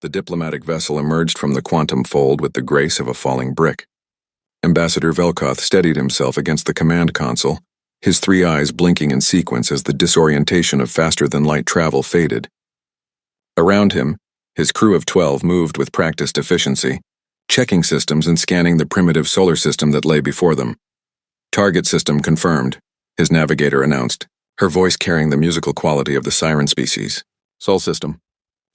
The diplomatic vessel emerged from the quantum fold with the grace of a falling brick. Ambassador Velkoth steadied himself against the command console, his three eyes blinking in sequence as the disorientation of faster-than-light travel faded. Around him, his crew of 12 moved with practiced efficiency, checking systems and scanning the primitive solar system that lay before them. Target system confirmed, his navigator announced, her voice carrying the musical quality of the siren species. Sol system.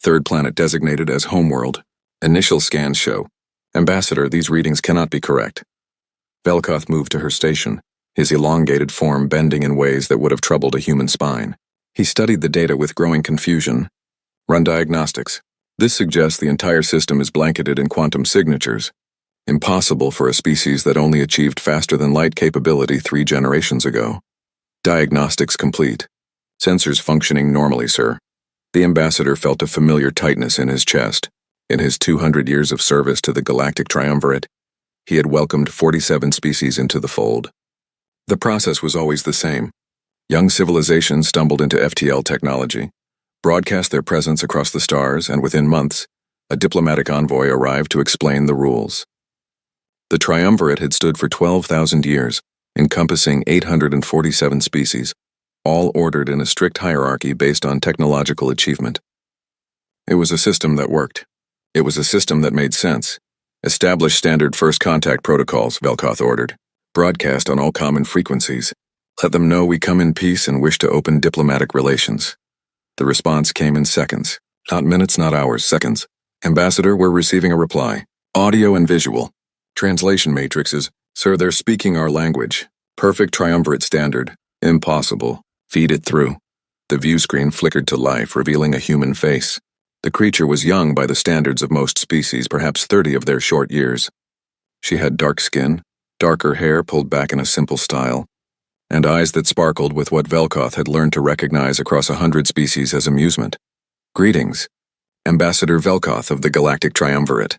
Third planet designated as homeworld. Initial scans show. Ambassador, these readings cannot be correct. Velkoth moved to her station, his elongated form bending in ways that would have troubled a human spine. He studied the data with growing confusion. Run diagnostics. This suggests the entire system is blanketed in quantum signatures. Impossible for a species that only achieved faster-than-light capability 3 generations ago. Diagnostics complete. Sensors functioning normally, sir. The ambassador felt a familiar tightness in his chest. In his 200 years of service to the Galactic Triumvirate, he had welcomed 47 species into the fold. The process was always the same. Young civilizations stumbled into FTL technology, broadcast their presence across the stars, and within months, a diplomatic envoy arrived to explain the rules. The Triumvirate had stood for 12,000 years, encompassing 847 species, all ordered in a strict hierarchy based on technological achievement. It was a system that worked. It was a system that made sense. Establish standard first contact protocols, Velkoth ordered. Broadcast on all common frequencies. Let them know we come in peace and wish to open diplomatic relations. The response came in seconds. Not minutes, not hours, seconds. Ambassador, we're receiving a reply. Audio and visual. Translation matrices. Sir, they're speaking our language. Perfect Triumvirate standard. Impossible. Feed it through. The view screen flickered to life, revealing a human face. The creature was young by the standards of most species, perhaps 30 of their short years. She had dark skin, darker hair pulled back in a simple style, and eyes that sparkled with what Velkoth had learned to recognize across 100 species as amusement. Greetings. Ambassador Velkoth of the Galactic Triumvirate.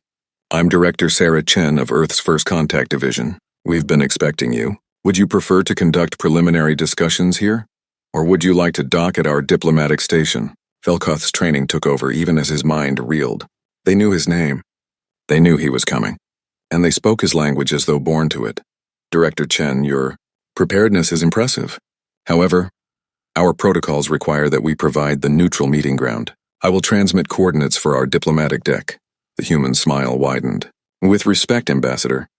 I'm Director Sarah Chen of Earth's First Contact Division. We've been expecting you. Would you prefer to conduct preliminary discussions here? Or would you like to dock at our diplomatic station? Velkoth's training took over even as his mind reeled. They knew his name. They knew he was coming. And they spoke his language as though born to it. Director Chen, your preparedness is impressive. However, our protocols require that we provide the neutral meeting ground. I will transmit coordinates for our diplomatic deck. The human's smile widened. With respect, Ambassador,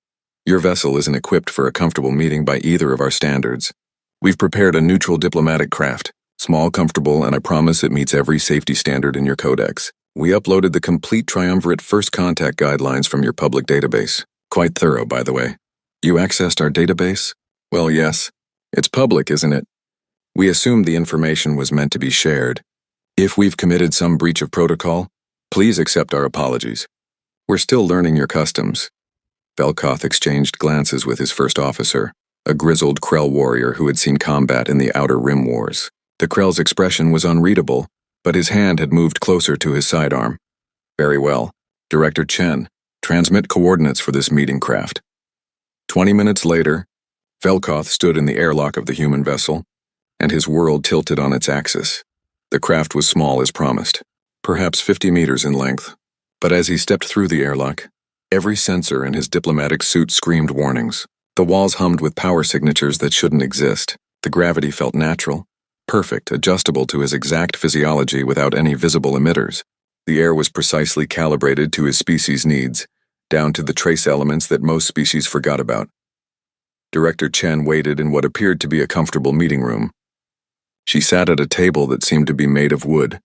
your vessel isn't equipped for a comfortable meeting by either of our standards. We've prepared a neutral diplomatic craft, small, comfortable, and I promise it meets every safety standard in your codex. We uploaded the complete Triumvirate First Contact guidelines from your public database. Quite thorough, by the way. You accessed our database? Well, yes. It's public, isn't it? We assumed the information was meant to be shared. If we've committed some breach of protocol, please accept our apologies. We're still learning your customs. Velkoth exchanged glances with his first officer, a grizzled Krell warrior who had seen combat in the Outer Rim Wars. The Krell's expression was unreadable, but his hand had moved closer to his sidearm. Very well. Director Chen, transmit coordinates for this meeting craft. 20 minutes later, Velkoth stood in the airlock of the human vessel, and his world tilted on its axis. The craft was small as promised, perhaps 50 meters in length, but as he stepped through the airlock, every sensor in his diplomatic suit screamed warnings. The walls hummed with power signatures that shouldn't exist. The gravity felt natural, perfect, adjustable to his exact physiology without any visible emitters. The air was precisely calibrated to his species' needs, down to the trace elements that most species forgot about. Director Chen waited in what appeared to be a comfortable meeting room. She sat at a table that seemed to be made of wood,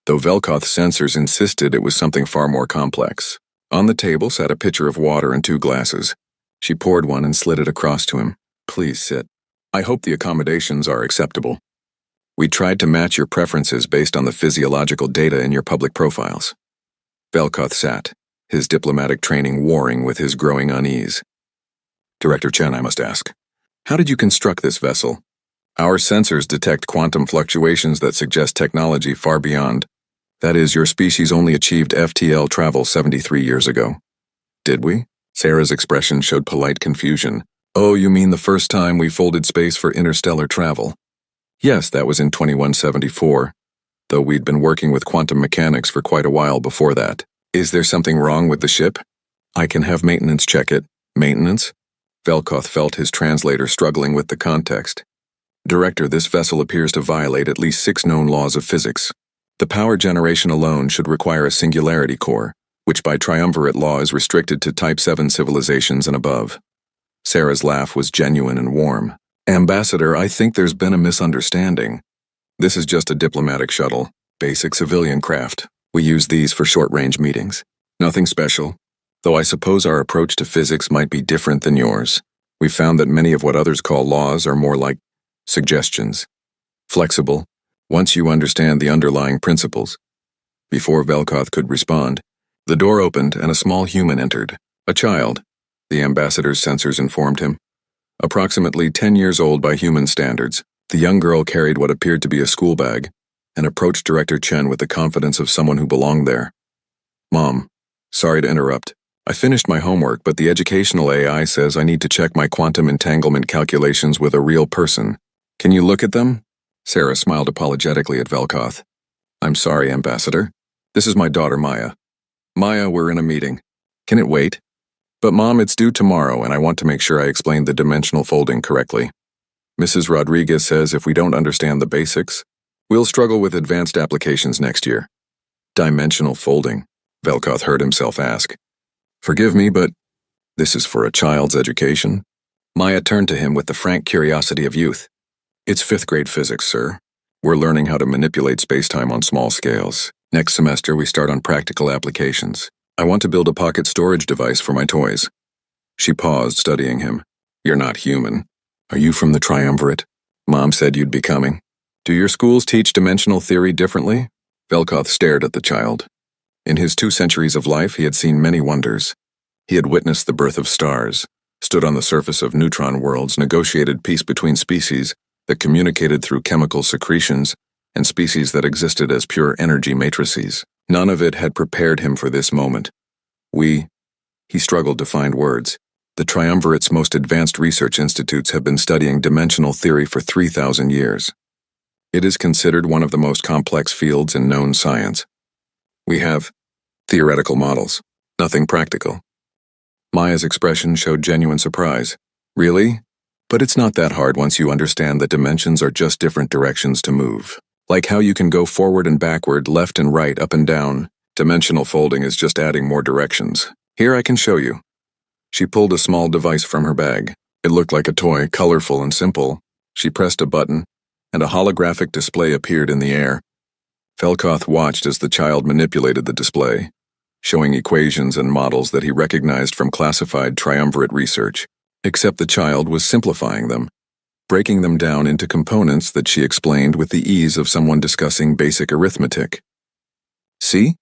though Velkoth's sensors insisted it was something far more complex. On the table sat a pitcher of water and 2 glasses. She poured one and slid it across to him. Please sit. I hope the accommodations are acceptable. We tried to match your preferences based on the physiological data in your public profiles. Velkoth sat, his diplomatic training warring with his growing unease. Director Chen, I must ask, how did you construct this vessel? Our sensors detect quantum fluctuations that suggest technology far beyond. That is, your species only achieved FTL travel 73 years ago. Did we? Sarah's expression showed polite confusion. Oh, you mean the first time we folded space for interstellar travel? Yes, that was in 2174, though we'd been working with quantum mechanics for quite a while before that. Is there something wrong with the ship? I can have maintenance check it. Maintenance? Velkoth felt his translator struggling with the context. Director, this vessel appears to violate at least 6 known laws of physics. The power generation alone should require a singularity core, which by triumvirate law is restricted to Type 7 civilizations and above. Sarah's laugh was genuine and warm. Ambassador, I think there's been a misunderstanding. This is just a diplomatic shuttle, basic civilian craft. We use these for short-range meetings. Nothing special, though I suppose our approach to physics might be different than yours. We've found that many of what others call laws are more like suggestions. Flexible, once you understand the underlying principles. Before Velkoth could respond, the door opened and a small human entered. A child, the ambassador's sensors informed him. Approximately 10 years old by human standards, the young girl carried what appeared to be a school bag and approached Director Chen with the confidence of someone who belonged there. Mom, sorry to interrupt. I finished my homework, but the educational AI says I need to check my quantum entanglement calculations with a real person. Can you look at them? Sarah smiled apologetically at Velkoth. I'm sorry, Ambassador. This is my daughter, Maya. Maya, we're in a meeting. Can it wait? But Mom, it's due tomorrow, and I want to make sure I explained the dimensional folding correctly. Mrs. Rodriguez says if we don't understand the basics, we'll struggle with advanced applications next year. Dimensional folding, Velkoth heard himself ask. Forgive me, but this is for a child's education? Maya turned to him with the frank curiosity of youth. It's 5th grade physics, sir. We're learning how to manipulate space-time on small scales. Next semester, we start on practical applications. I want to build a pocket storage device for my toys. She paused, studying him. You're not human. Are you from the triumvirate? Mom said you'd be coming. Do your schools teach dimensional theory differently? Velkoth stared at the child. In his 2 centuries of life, he had seen many wonders. He had witnessed the birth of stars, stood on the surface of neutron worlds, negotiated peace between species that communicated through chemical secretions, and species that existed as pure energy matrices. None of it had prepared him for this moment. He struggled to find words. The Triumvirate's most advanced research institutes have been studying dimensional theory for 3,000 years. It is considered one of the most complex fields in known science. We have theoretical models, nothing practical. Maya's expression showed genuine surprise. Really? But it's not that hard once you understand that dimensions are just different directions to move. Like how you can go forward and backward, left and right, up and down. Dimensional folding is just adding more directions. Here, I can show you. She pulled a small device from her bag. It looked like a toy, colorful and simple. She pressed a button, and a holographic display appeared in the air. Velkoth watched as the child manipulated the display, showing equations and models that he recognized from classified triumvirate research. Except the child was simplifying them, breaking them down into components that she explained with the ease of someone discussing basic arithmetic. See?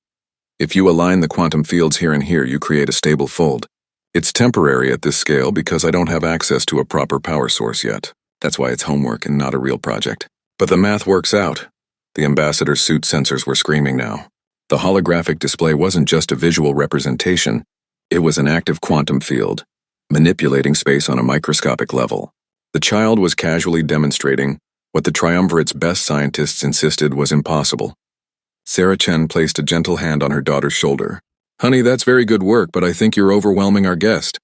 If you align the quantum fields here and here, you create a stable fold. It's temporary at this scale because I don't have access to a proper power source yet. That's why it's homework and not a real project. But the math works out. The ambassador's suit sensors were screaming now. The holographic display wasn't just a visual representation. It was an active quantum field, manipulating space on a microscopic level. The child was casually demonstrating what the Triumvirate's best scientists insisted was impossible. Sarah Chen placed a gentle hand on her daughter's shoulder. Honey, that's very good work, but I think you're overwhelming our guest.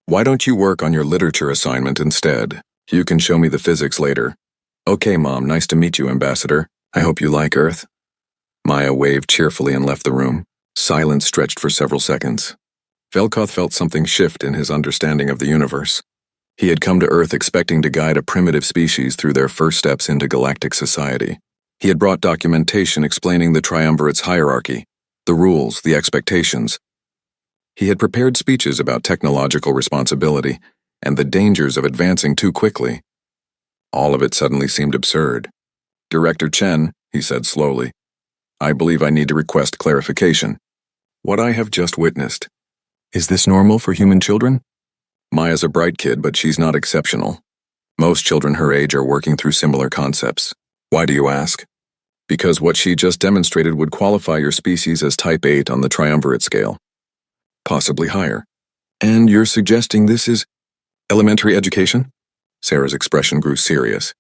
Why don't you work on your literature assignment instead? You can show me the physics later. Okay, Mom, nice to meet you, Ambassador. I hope you like Earth. Maya waved cheerfully and left the room. Silence stretched for several seconds. Velkoth felt something shift in his understanding of the universe. He had come to Earth expecting to guide a primitive species through their first steps into galactic society. He had brought documentation explaining the Triumvirate's hierarchy, the rules, the expectations. He had prepared speeches about technological responsibility and the dangers of advancing too quickly. All of it suddenly seemed absurd. Director Chen, he said slowly, I believe I need to request clarification. What I have just witnessed. Is this normal for human children? Maya's a bright kid, but she's not exceptional. Most children her age are working through similar concepts. Why do you ask? Because what she just demonstrated would qualify your species as Type 8 on the Triumvirate scale. Possibly higher. And you're suggesting this is elementary education? Sarah's expression grew serious.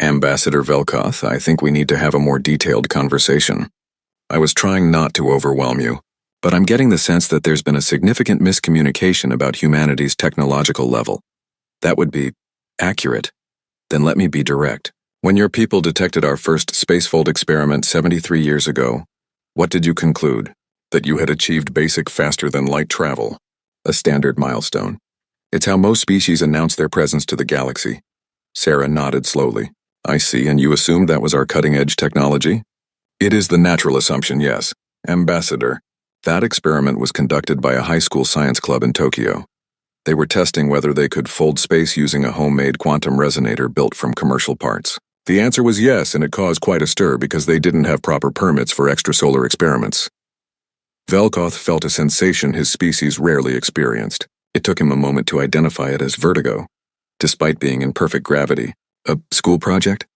Ambassador Velkoth, I think we need to have a more detailed conversation. I was trying not to overwhelm you. But I'm getting the sense that there's been a significant miscommunication about humanity's technological level. That would be accurate. Then let me be direct. When your people detected our first spacefold experiment 73 years ago, what did you conclude? That you had achieved basic faster-than-light travel, a standard milestone. It's how most species announce their presence to the galaxy. Sarah nodded slowly. I see, and you assumed that was our cutting-edge technology? It is the natural assumption, yes. Ambassador, that experiment was conducted by a high school science club in Tokyo. They were testing whether they could fold space using a homemade quantum resonator built from commercial parts. The answer was yes, and it caused quite a stir because they didn't have proper permits for extrasolar experiments. Velkoth felt a sensation his species rarely experienced. It took him a moment to identify it as vertigo, despite being in perfect gravity. A school project?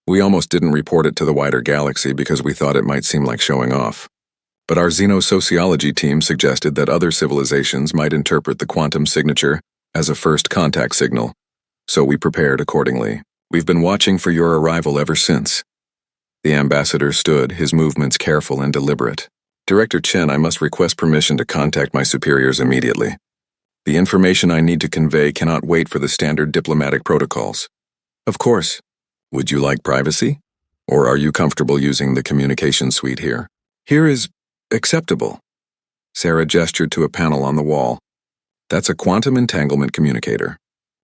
We almost didn't report it to the wider galaxy because we thought it might seem like showing off. But our xenosociology team suggested that other civilizations might interpret the quantum signature as a first contact signal, so we prepared accordingly. We've been watching for your arrival ever since. The ambassador stood, his movements careful and deliberate. Director Chen, I must request permission to contact my superiors immediately. The information I need to convey cannot wait for the standard diplomatic protocols. Of course. Would you like privacy? Or are you comfortable using the communication suite here? Here is acceptable. Sarah gestured to a panel on the wall. That's a quantum entanglement communicator.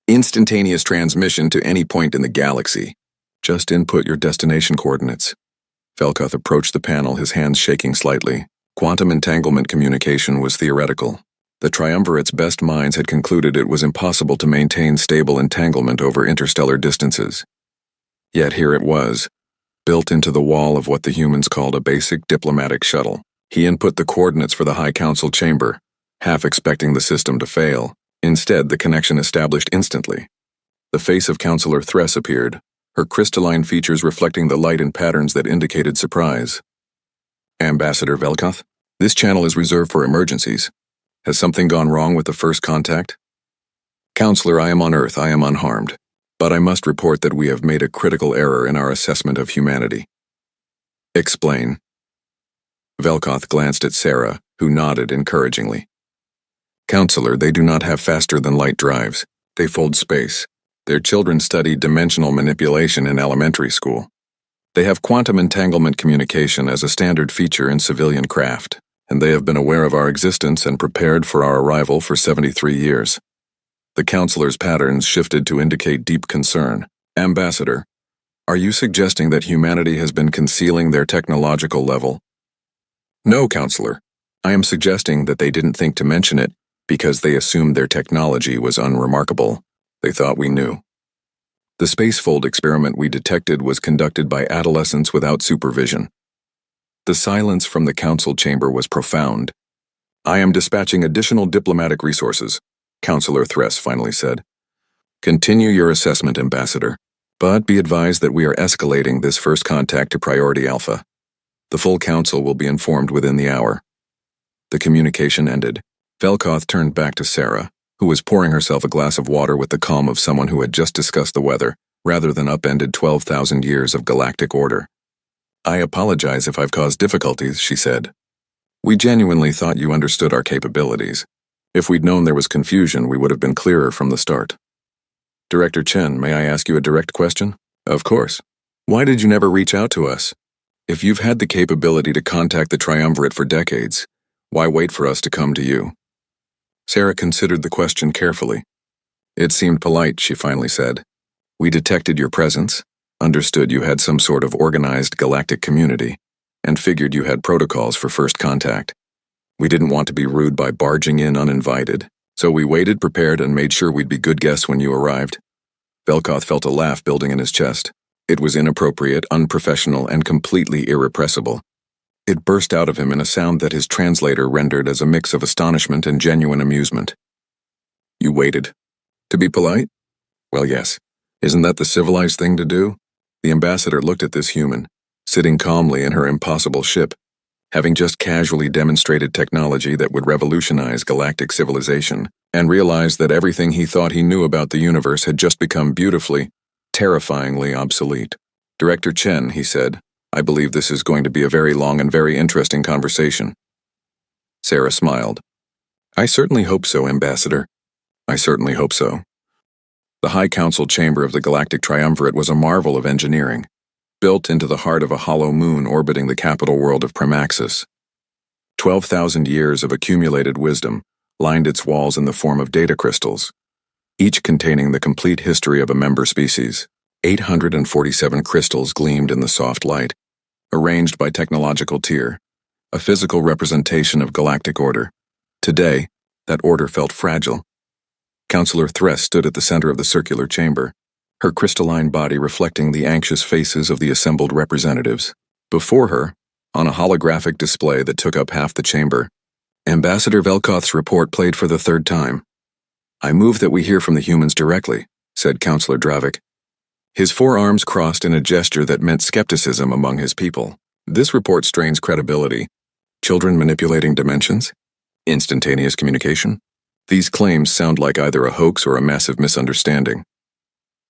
Instantaneous transmission to any point in the galaxy. Just input your destination coordinates. Velkoth approached the panel, his hands shaking slightly. Quantum entanglement communication was theoretical. The Triumvirate's best minds had concluded it was impossible to maintain stable entanglement over interstellar distances. Yet here it was, built into the wall of what the humans called a basic diplomatic shuttle. He input the coordinates for the High Council chamber, half expecting the system to fail. Instead, the connection established instantly. The face of Counselor Thress appeared, her crystalline features reflecting the light in patterns that indicated surprise. Ambassador Velkoth, this channel is reserved for emergencies. Has something gone wrong with the first contact? Counselor, I am on Earth, I am unharmed. But I must report that we have made a critical error in our assessment of humanity. Explain. Velkoth glanced at Sarah, who nodded encouragingly. Counselor, they do not have faster-than-light drives. They fold space. Their children study dimensional manipulation in elementary school. They have quantum entanglement communication as a standard feature in civilian craft, and they have been aware of our existence and prepared for our arrival for 73 years. The counselor's patterns shifted to indicate deep concern. Ambassador, are you suggesting that humanity has been concealing their technological level? No, Counselor. I am suggesting that they didn't think to mention it because they assumed their technology was unremarkable. They thought we knew. The spacefold experiment we detected was conducted by adolescents without supervision. The silence from the council chamber was profound. I am dispatching additional diplomatic resources, Counselor Thress finally said. Continue your assessment, Ambassador, but be advised that we are escalating this first contact to Priority Alpha. The full council will be informed within the hour. The communication ended. Velkoth turned back to Sarah, who was pouring herself a glass of water with the calm of someone who had just discussed the weather, rather than upended 12,000 years of galactic order. I apologize if I've caused difficulties, she said. We genuinely thought you understood our capabilities. If we'd known there was confusion, we would have been clearer from the start. Director Chen, may I ask you a direct question? Of course. Why did you never reach out to us? If you've had the capability to contact the Triumvirate for decades, why wait for us to come to you? Sarah considered the question carefully. It seemed polite, she finally said. We detected your presence, understood you had some sort of organized galactic community, and figured you had protocols for first contact. We didn't want to be rude by barging in uninvited, so we waited, prepared, and made sure we'd be good guests when you arrived. Velkoth felt a laugh building in his chest. It was inappropriate, unprofessional, and completely irrepressible. It burst out of him in a sound that his translator rendered as a mix of astonishment and genuine amusement. You waited. To be polite? Well, yes. Isn't that the civilized thing to do? The ambassador looked at this human, sitting calmly in her impossible ship, having just casually demonstrated technology that would revolutionize galactic civilization, and realized that everything he thought he knew about the universe had just become beautifully, terrifyingly obsolete. Director Chen, he said, I believe this is going to be a very long and very interesting conversation. Sarah smiled. I certainly hope so, Ambassador. I certainly hope so. The High Council chamber of the Galactic Triumvirate was a marvel of engineering, built into the heart of a hollow moon orbiting the capital world of Primaxis. 12,000 years of accumulated wisdom lined its walls in the form of data crystals, each containing the complete history of a member species. 847 crystals gleamed in the soft light, arranged by technological tier, a physical representation of galactic order. Today, that order felt fragile. Counselor Thress stood at the center of the circular chamber, her crystalline body reflecting the anxious faces of the assembled representatives. Before her, on a holographic display that took up half the chamber, Ambassador Velkoth's report played for the third time. I move that we hear from the humans directly, said Counselor Dravik. His forearms crossed in a gesture that meant skepticism among his people. This report strains credibility. Children manipulating dimensions? Instantaneous communication? These claims sound like either a hoax or a massive misunderstanding.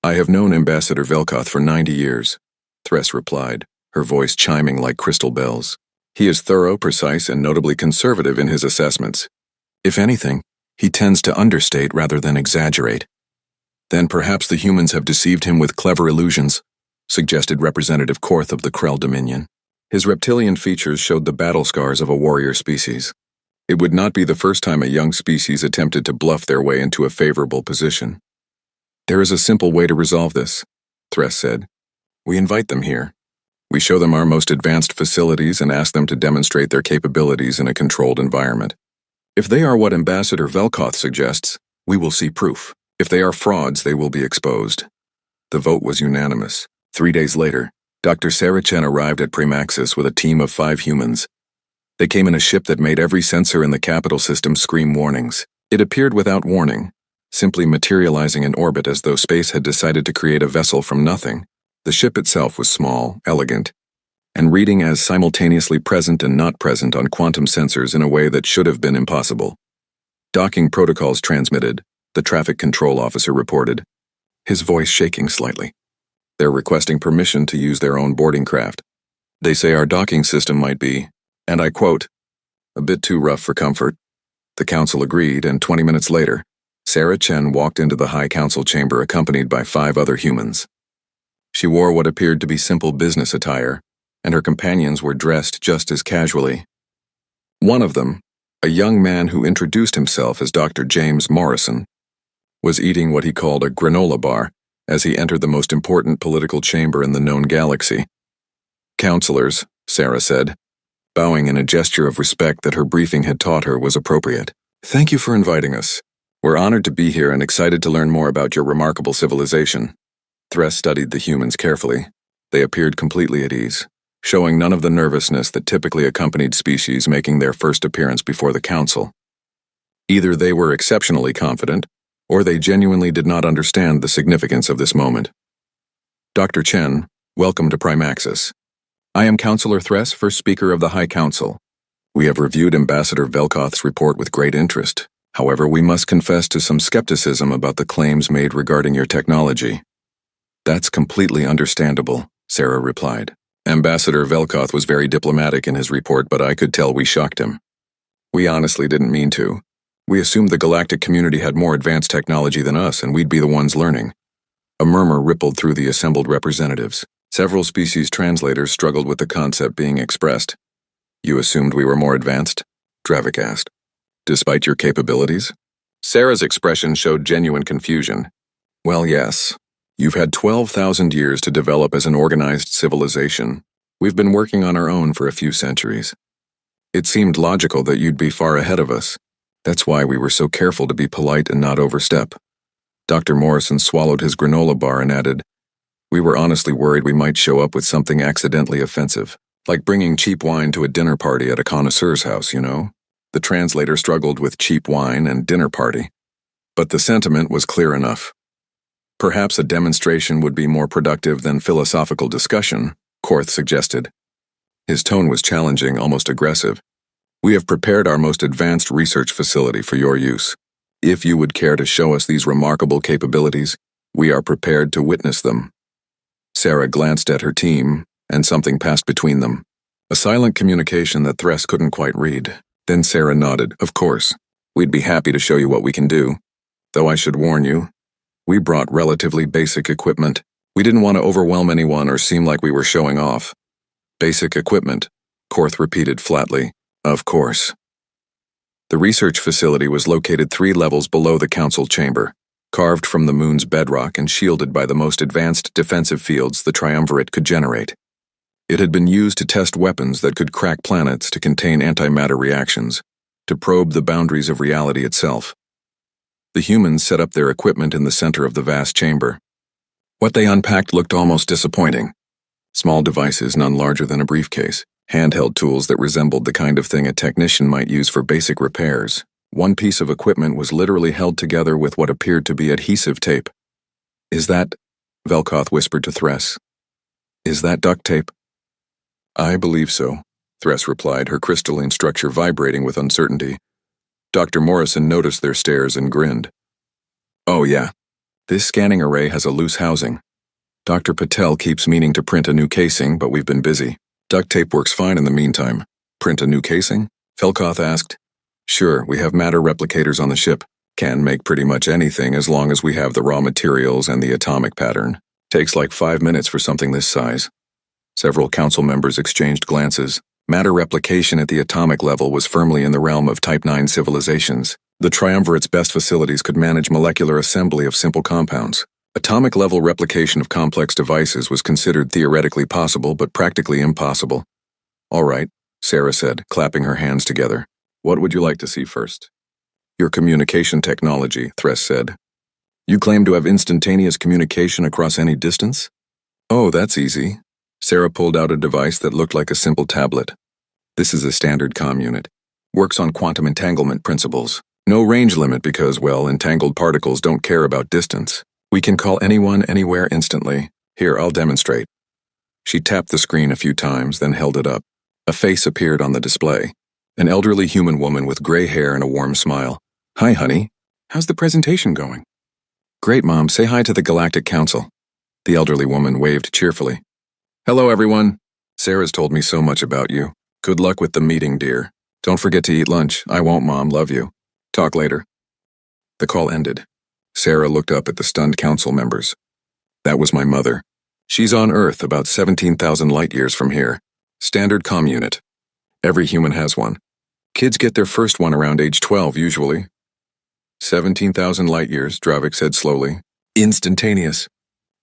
I have known Ambassador Velkoth for 90 years, Thress replied, her voice chiming like crystal bells. He is thorough, precise, and notably conservative in his assessments. If anything, he tends to understate rather than exaggerate. Then perhaps the humans have deceived him with clever illusions, suggested Representative Korth of the Krell Dominion. His reptilian features showed the battle scars of a warrior species. It would not be the first time a young species attempted to bluff their way into a favorable position. There is a simple way to resolve this, Thress said. We invite them here. We show them our most advanced facilities and ask them to demonstrate their capabilities in a controlled environment. If they are what Ambassador Velkoth suggests, we will see proof. If they are frauds, they will be exposed. The vote was unanimous. 3 days later, Dr. Sarah Chen arrived at Primaxis with a team of 5 humans. They came in a ship that made every sensor in the capital system scream warnings. It appeared without warning, simply materializing in orbit as though space had decided to create a vessel from nothing. The ship itself was small, elegant, and reading as simultaneously present and not present on quantum sensors in a way that should have been impossible. Docking protocols transmitted, the traffic control officer reported, his voice shaking slightly. They're requesting permission to use their own boarding craft. They say our docking system might be, and I quote, a bit too rough for comfort. The council agreed, and 20 minutes later, Sarah Chen walked into the High Council chamber accompanied by 5 other humans. She wore what appeared to be simple business attire, and her companions were dressed just as casually. One of them, a young man who introduced himself as Dr. James Morrison, was eating what he called a granola bar as he entered the most important political chamber in the known galaxy. Counselors, Sarah said, bowing in a gesture of respect that her briefing had taught her was appropriate. Thank you for inviting us. We're honored to be here and excited to learn more about your remarkable civilization. Thress studied the humans carefully. They appeared completely at ease, showing none of the nervousness that typically accompanied species making their first appearance before the council. Either they were exceptionally confident, or they genuinely did not understand the significance of this moment. Dr. Chen, welcome to Primaxis. I am Counselor Thress, first speaker of the High Council. We have reviewed Ambassador Velkoth's report with great interest. However, we must confess to some skepticism about the claims made regarding your technology. That's completely understandable, Sarah replied. Ambassador Velkoth was very diplomatic in his report, but I could tell we shocked him. We honestly didn't mean to. We assumed the galactic community had more advanced technology than us, and we'd be the ones learning. A murmur rippled through the assembled representatives. Several species translators struggled with the concept being expressed. You assumed we were more advanced? Dravik asked. Despite your capabilities? Sarah's expression showed genuine confusion. Well, yes. You've had 12,000 years to develop as an organized civilization. We've been working on our own for a few centuries. It seemed logical that you'd be far ahead of us. That's why we were so careful to be polite and not overstep. Dr. Morrison swallowed his granola bar and added, We were honestly worried we might show up with something accidentally offensive, like bringing cheap wine to a dinner party at a connoisseur's house, you know? The translator struggled with cheap wine and dinner party. But the sentiment was clear enough. Perhaps a demonstration would be more productive than philosophical discussion, Korth suggested. His tone was challenging, almost aggressive. We have prepared our most advanced research facility for your use. If you would care to show us these remarkable capabilities, we are prepared to witness them. Sarah glanced at her team, and something passed between them. A silent communication that Thress couldn't quite read. Then Sarah nodded. Of course. We'd be happy to show you what we can do. Though I should warn you, we brought relatively basic equipment. We didn't want to overwhelm anyone or seem like we were showing off. Basic equipment, Korth repeated flatly. Of course. The research facility was located 3 levels below the council chamber, carved from the moon's bedrock and shielded by the most advanced defensive fields the triumvirate could generate. It had been used to test weapons that could crack planets, to contain antimatter reactions, to probe the boundaries of reality itself. The humans set up their equipment in the center of the vast chamber. What they unpacked looked almost disappointing. Small devices none larger than a briefcase, handheld tools that resembled the kind of thing a technician might use for basic repairs. One piece of equipment was literally held together with what appeared to be adhesive tape. Is that, Velkoth whispered to Thress. Is that duct tape? I believe so, Thress replied, her crystalline structure vibrating with uncertainty. Dr. Morrison noticed their stares and grinned. Oh yeah, this scanning array has a loose housing. Dr. Patel keeps meaning to print a new casing, but we've been busy. Duct tape works fine in the meantime. Print a new casing? Velkoth asked. Sure, we have matter replicators on the ship. Can make pretty much anything as long as we have the raw materials and the atomic pattern. Takes like 5 minutes for something this size. Several council members exchanged glances. Matter replication at the atomic level was firmly in the realm of Type 9 civilizations. The Triumvirate's best facilities could manage molecular assembly of simple compounds. Atomic-level replication of complex devices was considered theoretically possible but practically impossible. All right, Sarah said, clapping her hands together. What would you like to see first? Your communication technology, Thress said. You claim to have instantaneous communication across any distance? Oh, that's easy. Sarah pulled out a device that looked like a simple tablet. This is a standard comm unit. Works on quantum entanglement principles. No range limit because, well, entangled particles don't care about distance. We can call anyone, anywhere instantly. Here, I'll demonstrate. She tapped the screen a few times, then held it up. A face appeared on the display. An elderly human woman with gray hair and a warm smile. Hi, honey. How's the presentation going? Great, Mom. Say hi to the Galactic Council. The elderly woman waved cheerfully. Hello, everyone. Sarah's told me so much about you. Good luck with the meeting, dear. Don't forget to eat lunch. I won't, Mom. Love you. Talk later. The call ended. Sarah looked up at the stunned council members. That was my mother. She's on Earth, about 17,000 light-years from here. Standard comm unit. Every human has one. Kids get their first one around age 12, usually. 17,000 light-years, Dravik said slowly. Instantaneous.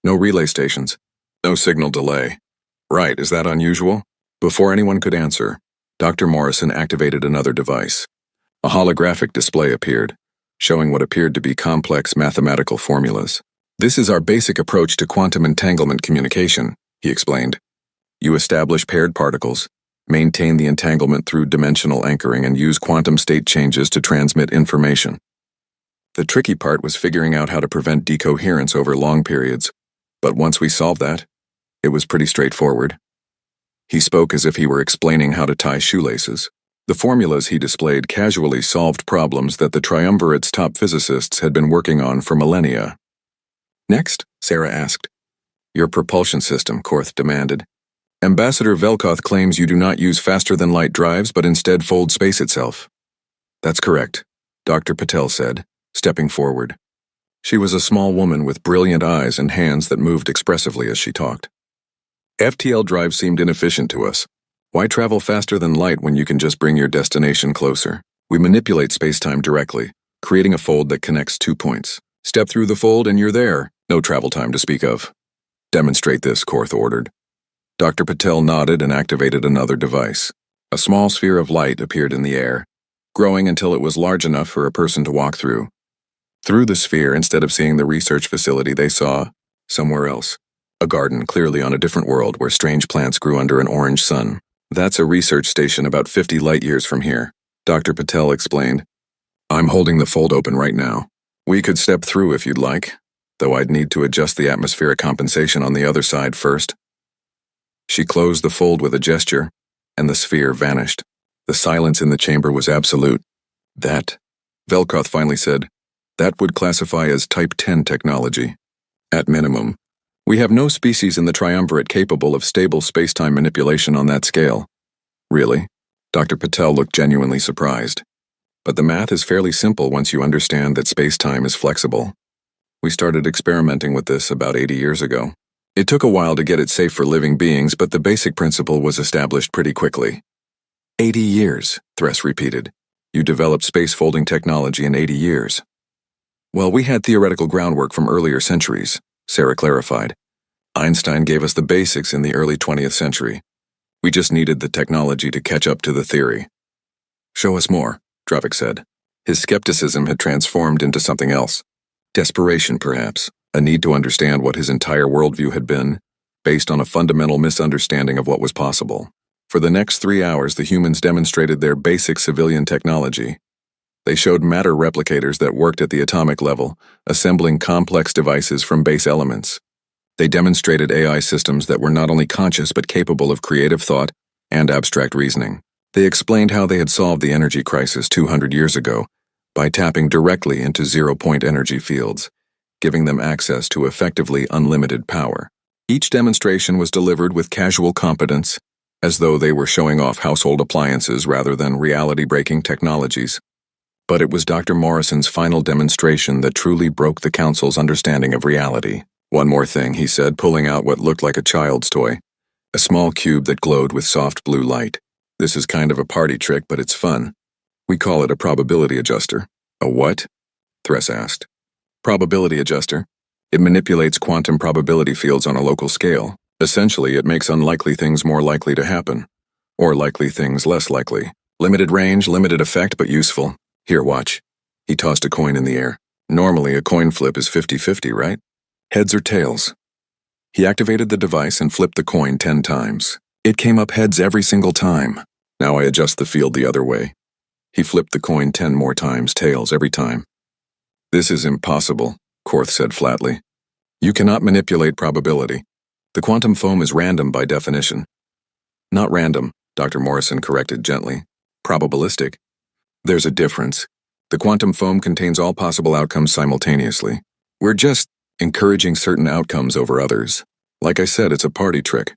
No relay stations. No signal delay. Right, is that unusual? Before anyone could answer, Dr. Morrison activated another device. A holographic display appeared, showing what appeared to be complex mathematical formulas. This is our basic approach to quantum entanglement communication, he explained. You establish paired particles, maintain the entanglement through dimensional anchoring, and use quantum state changes to transmit information. The tricky part was figuring out how to prevent decoherence over long periods, but once we solved that, it was pretty straightforward. He spoke as if he were explaining how to tie shoelaces. The formulas he displayed casually solved problems that the Triumvirate's top physicists had been working on for millennia. Next, Sarah asked. Your propulsion system, Korth demanded. Ambassador Velkoth claims you do not use faster-than-light drives but instead fold space itself. That's correct, Dr. Patel said, stepping forward. She was a small woman with brilliant eyes and hands that moved expressively as she talked. FTL drives seemed inefficient to us. Why travel faster than light when you can just bring your destination closer? We manipulate space-time directly, creating a fold that connects 2 points. Step through the fold and you're there. No travel time to speak of. Demonstrate this, Korth ordered. Dr. Patel nodded and activated another device. A small sphere of light appeared in the air, growing until it was large enough for a person to walk through. Through the sphere, instead of seeing the research facility, they saw somewhere else. A garden clearly on a different world where strange plants grew under an orange sun. That's a research station about 50 light-years from here, Dr. Patel explained. I'm holding the fold open right now. We could step through if you'd like, though I'd need to adjust the atmospheric compensation on the other side first. She closed the fold with a gesture, and the sphere vanished. The silence in the chamber was absolute. That, Velkoth finally said, that would classify as Type 10 technology. At minimum, we have no species in the Triumvirate capable of stable space-time manipulation on that scale. Really? Dr. Patel looked genuinely surprised. But the math is fairly simple once you understand that space-time is flexible. We started experimenting with this about 80 years ago. It took a while to get it safe for living beings, but the basic principle was established pretty quickly. 80 years, Thress repeated. You developed space-folding technology in 80 years. Well, we had theoretical groundwork from earlier centuries, Sarah clarified. Einstein gave us the basics in the early 20th century. We just needed the technology to catch up to the theory. Show us more, Dravik said. His skepticism had transformed into something else. Desperation, perhaps, a need to understand what his entire worldview had been, based on a fundamental misunderstanding of what was possible. For the next 3 hours, the humans demonstrated their basic civilian technology. They showed matter replicators that worked at the atomic level, assembling complex devices from base elements. They demonstrated AI systems that were not only conscious but capable of creative thought and abstract reasoning. They explained how they had solved the energy crisis 200 years ago by tapping directly into zero-point energy fields, giving them access to effectively unlimited power. Each demonstration was delivered with casual competence, as though they were showing off household appliances rather than reality-breaking technologies. But it was Dr. Morrison's final demonstration that truly broke the council's understanding of reality. One more thing, he said, pulling out what looked like a child's toy, a small cube that glowed with soft blue light. This is kind of a party trick, but it's fun. We call it a probability adjuster. A what? Thress asked. Probability adjuster. It manipulates quantum probability fields on a local scale. Essentially, it makes unlikely things more likely to happen, or likely things less likely. Limited range, limited effect, but useful. Here, watch. He tossed a coin in the air. Normally, a coin flip is 50-50, right? Heads or tails. He activated the device and flipped the coin 10 times. It came up heads every single time. Now I adjust the field the other way. He flipped the coin 10 more times, tails every time. This is impossible, Korth said flatly. You cannot manipulate probability. The quantum foam is random by definition. Not random, Dr. Morrison corrected gently. Probabilistic. There's a difference. The quantum foam contains all possible outcomes simultaneously. We're just encouraging certain outcomes over others. Like I said, it's a party trick.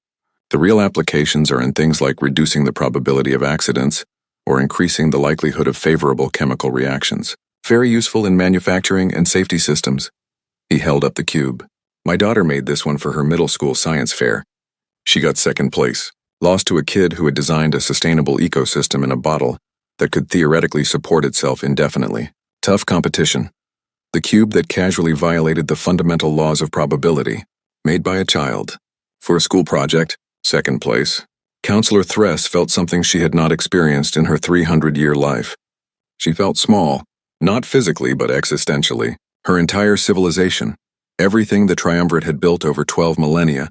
The real applications are in things like reducing the probability of accidents or increasing the likelihood of favorable chemical reactions. Very useful in manufacturing and safety systems. He held up the cube. My daughter made this one for her middle school science fair. She got second place, lost to a kid who had designed a sustainable ecosystem in a bottle that could theoretically support itself indefinitely. Tough competition. The cube that casually violated the fundamental laws of probability, made by a child. For a school project, second place. Counselor Thress felt something she had not experienced in her 300-year life. She felt small, not physically but existentially. Her entire civilization, everything the triumvirate had built over 12 millennia,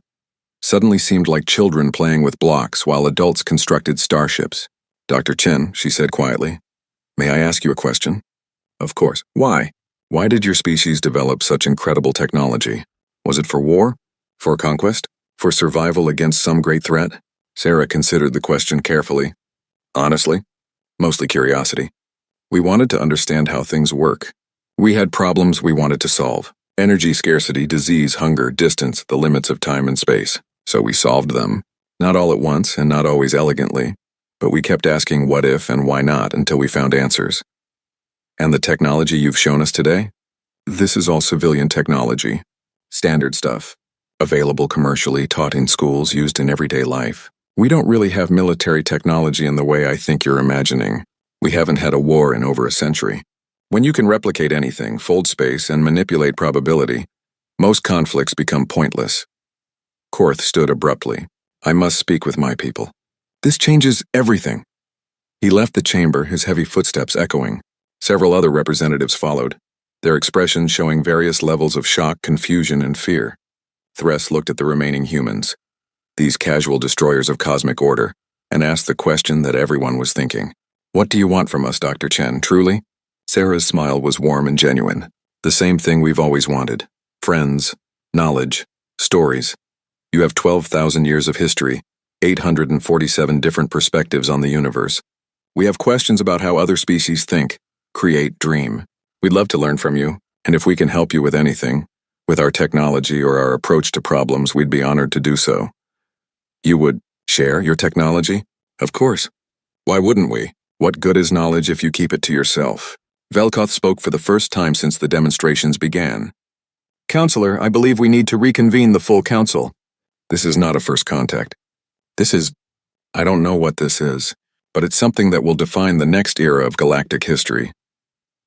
suddenly seemed like children playing with blocks while adults constructed starships. Dr. Chen, she said quietly, may I ask you a question? Of course. Why? Why did your species develop such incredible technology? Was it for war? For conquest? For survival against some great threat? Sarah considered the question carefully. Honestly, mostly curiosity. We wanted to understand how things work. We had problems we wanted to solve. Energy scarcity, disease, hunger, distance, the limits of time and space. So we solved them. Not all at once and not always elegantly, but we kept asking what if and why not until we found answers. And the technology you've shown us today? This is all civilian technology. Standard stuff. Available commercially, taught in schools, used in everyday life. We don't really have military technology in the way I think you're imagining. We haven't had a war in over a century. When you can replicate anything, fold space, and manipulate probability, most conflicts become pointless. Korth stood abruptly. I must speak with my people. This changes everything. He left the chamber, his heavy footsteps echoing. Several other representatives followed, their expressions showing various levels of shock, confusion, and fear. Thress looked at the remaining humans, these casual destroyers of cosmic order, and asked the question that everyone was thinking. What do you want from us, Dr. Chen, truly? Sarah's smile was warm and genuine. The same thing we've always wanted. Friends, knowledge, stories. You have 12,000 years of history, 847 different perspectives on the universe. We have questions about how other species think, create, dream. We'd love to learn from you, and if we can help you with anything, with our technology or our approach to problems, we'd be honored to do so. You would share your technology? Of course. Why wouldn't we? What good is knowledge if you keep it to yourself? Velkoth spoke for the first time since the demonstrations began. Counselor, I believe we need to reconvene the full council. This is not a first contact. I don't know what this is, but it's something that will define the next era of galactic history.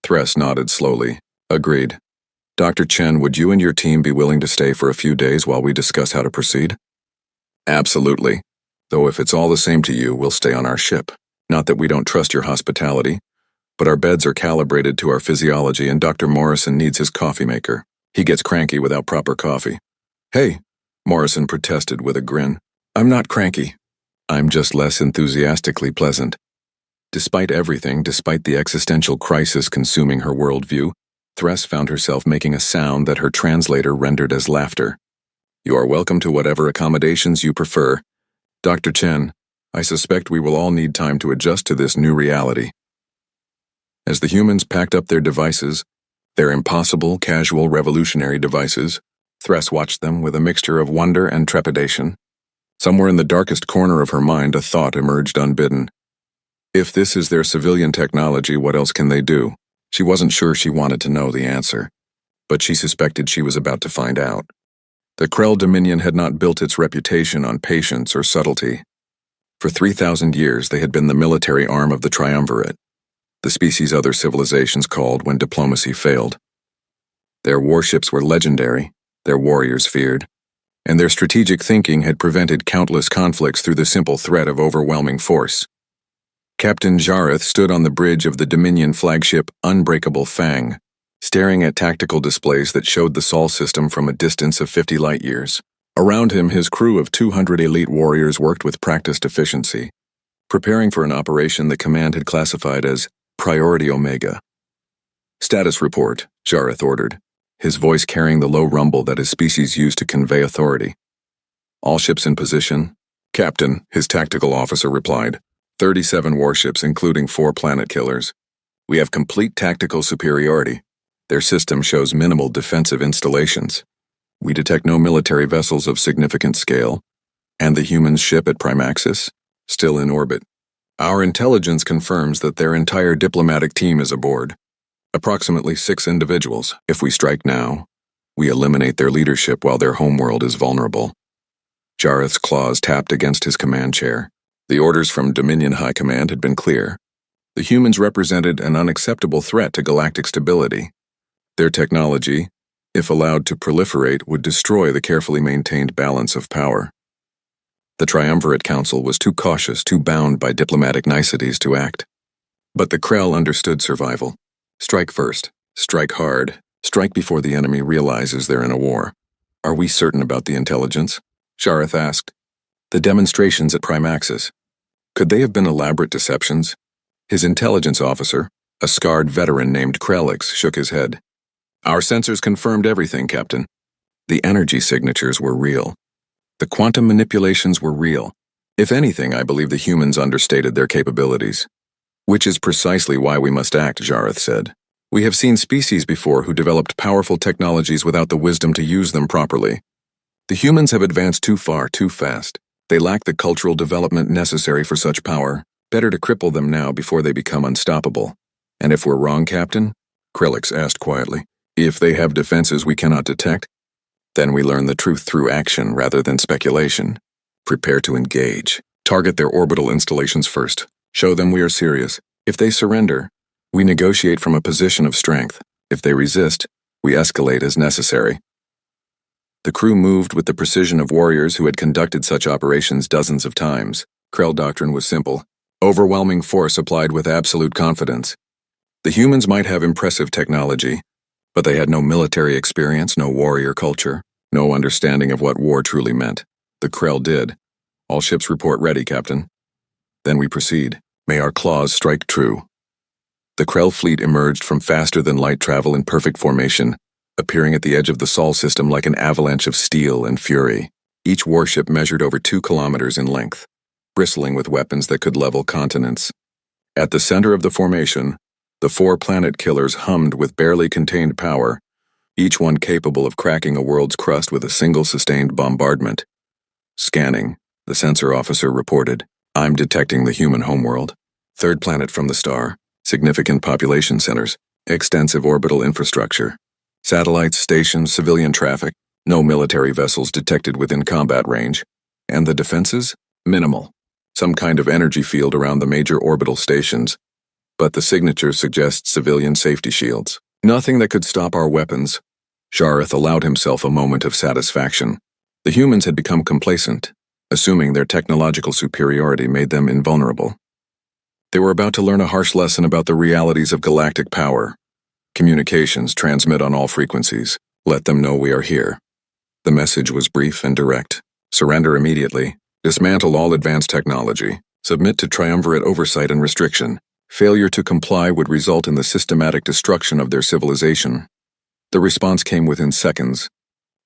Thress nodded slowly. Agreed. Dr. Chen, would you and your team be willing to stay for a few days while we discuss how to proceed? Absolutely. Though if it's all the same to you, we'll stay on our ship. Not that we don't trust your hospitality, but our beds are calibrated to our physiology and Dr. Morrison needs his coffee maker. He gets cranky without proper coffee. Hey, Morrison protested with a grin. I'm not cranky. I'm just less enthusiastically pleasant. Despite everything, despite the existential crisis consuming her worldview, Thress found herself making a sound that her translator rendered as laughter. You are welcome to whatever accommodations you prefer. Dr. Chen, I suspect we will all need time to adjust to this new reality. As the humans packed up their devices, their impossible, casual, revolutionary devices, Thress watched them with a mixture of wonder and trepidation. Somewhere in the darkest corner of her mind, a thought emerged unbidden. If this is their civilian technology, what else can they do? She wasn't sure she wanted to know the answer, but she suspected she was about to find out. The Krell Dominion had not built its reputation on patience or subtlety. For 3,000 years, they had been the military arm of the Triumvirate, the species other civilizations called when diplomacy failed. Their warships were legendary, their warriors feared, and their strategic thinking had prevented countless conflicts through the simple threat of overwhelming force. Captain Jareth stood on the bridge of the Dominion flagship Unbreakable Fang, staring at tactical displays that showed the Sol system from a distance of 50 light-years. Around him, his crew of 200 elite warriors worked with practiced efficiency, preparing for an operation the command had classified as Priority Omega. Status report, Jareth ordered, his voice carrying the low rumble that his species used to convey authority. All ships in position? Captain, his tactical officer replied. 37 warships, including 4 planet killers. We have complete tactical superiority. Their system shows minimal defensive installations. We detect no military vessels of significant scale. And the human ship at Primaxis? Still in orbit. Our intelligence confirms that their entire diplomatic team is aboard. Approximately 6 individuals. If we strike now, we eliminate their leadership while their homeworld is vulnerable. Jareth's claws tapped against his command chair. The orders from Dominion High Command had been clear. The humans represented an unacceptable threat to galactic stability. Their technology, if allowed to proliferate, would destroy the carefully maintained balance of power. The Triumvirate Council was too cautious, too bound by diplomatic niceties to act. But the Krell understood survival. Strike first, strike hard, strike before the enemy realizes they're in a war. Are we certain about the intelligence? Jareth asked. The demonstrations at Primaxis. Could they have been elaborate deceptions? His intelligence officer, a scarred veteran named Krellix, shook his head. Our sensors confirmed everything, Captain. The energy signatures were real. The quantum manipulations were real. If anything, I believe the humans understated their capabilities. Which is precisely why we must act, Jareth said. We have seen species before who developed powerful technologies without the wisdom to use them properly. The humans have advanced too far, too fast. They lack the cultural development necessary for such power. Better to cripple them now before they become unstoppable. And if we're wrong, Captain? Krellix asked quietly. If they have defenses we cannot detect, then we learn the truth through action rather than speculation. Prepare to engage. Target their orbital installations first. Show them we are serious. If they surrender, we negotiate from a position of strength. If they resist, we escalate as necessary. The crew moved with the precision of warriors who had conducted such operations dozens of times. Krell doctrine was simple. Overwhelming force applied with absolute confidence. The humans might have impressive technology, but they had no military experience, no warrior culture, no understanding of what war truly meant. The Krell did. All ships report ready, Captain. Then we proceed. May our claws strike true. The Krell fleet emerged from faster-than-light travel in perfect formation, appearing at the edge of the Sol system like an avalanche of steel and fury. Each warship measured over 2 kilometers in length, bristling with weapons that could level continents. At the center of the formation, the 4 planet killers hummed with barely contained power, each one capable of cracking a world's crust with a single sustained bombardment. Scanning, the sensor officer reported. I'm detecting the human homeworld. Third planet from the star. Significant population centers. Extensive orbital infrastructure. Satellites, stations, civilian traffic. No military vessels detected within combat range. And the defenses? Minimal. Some kind of energy field around the major orbital stations. But the signature suggests civilian safety shields. Nothing that could stop our weapons. Jareth allowed himself a moment of satisfaction. The humans had become complacent, assuming their technological superiority made them invulnerable. They were about to learn a harsh lesson about the realities of galactic power. Communications transmit on all frequencies. Let them know we are here. The message was brief and direct. Surrender immediately. Dismantle all advanced technology. Submit to triumvirate oversight and restriction. Failure to comply would result in the systematic destruction of their civilization. The response came within seconds,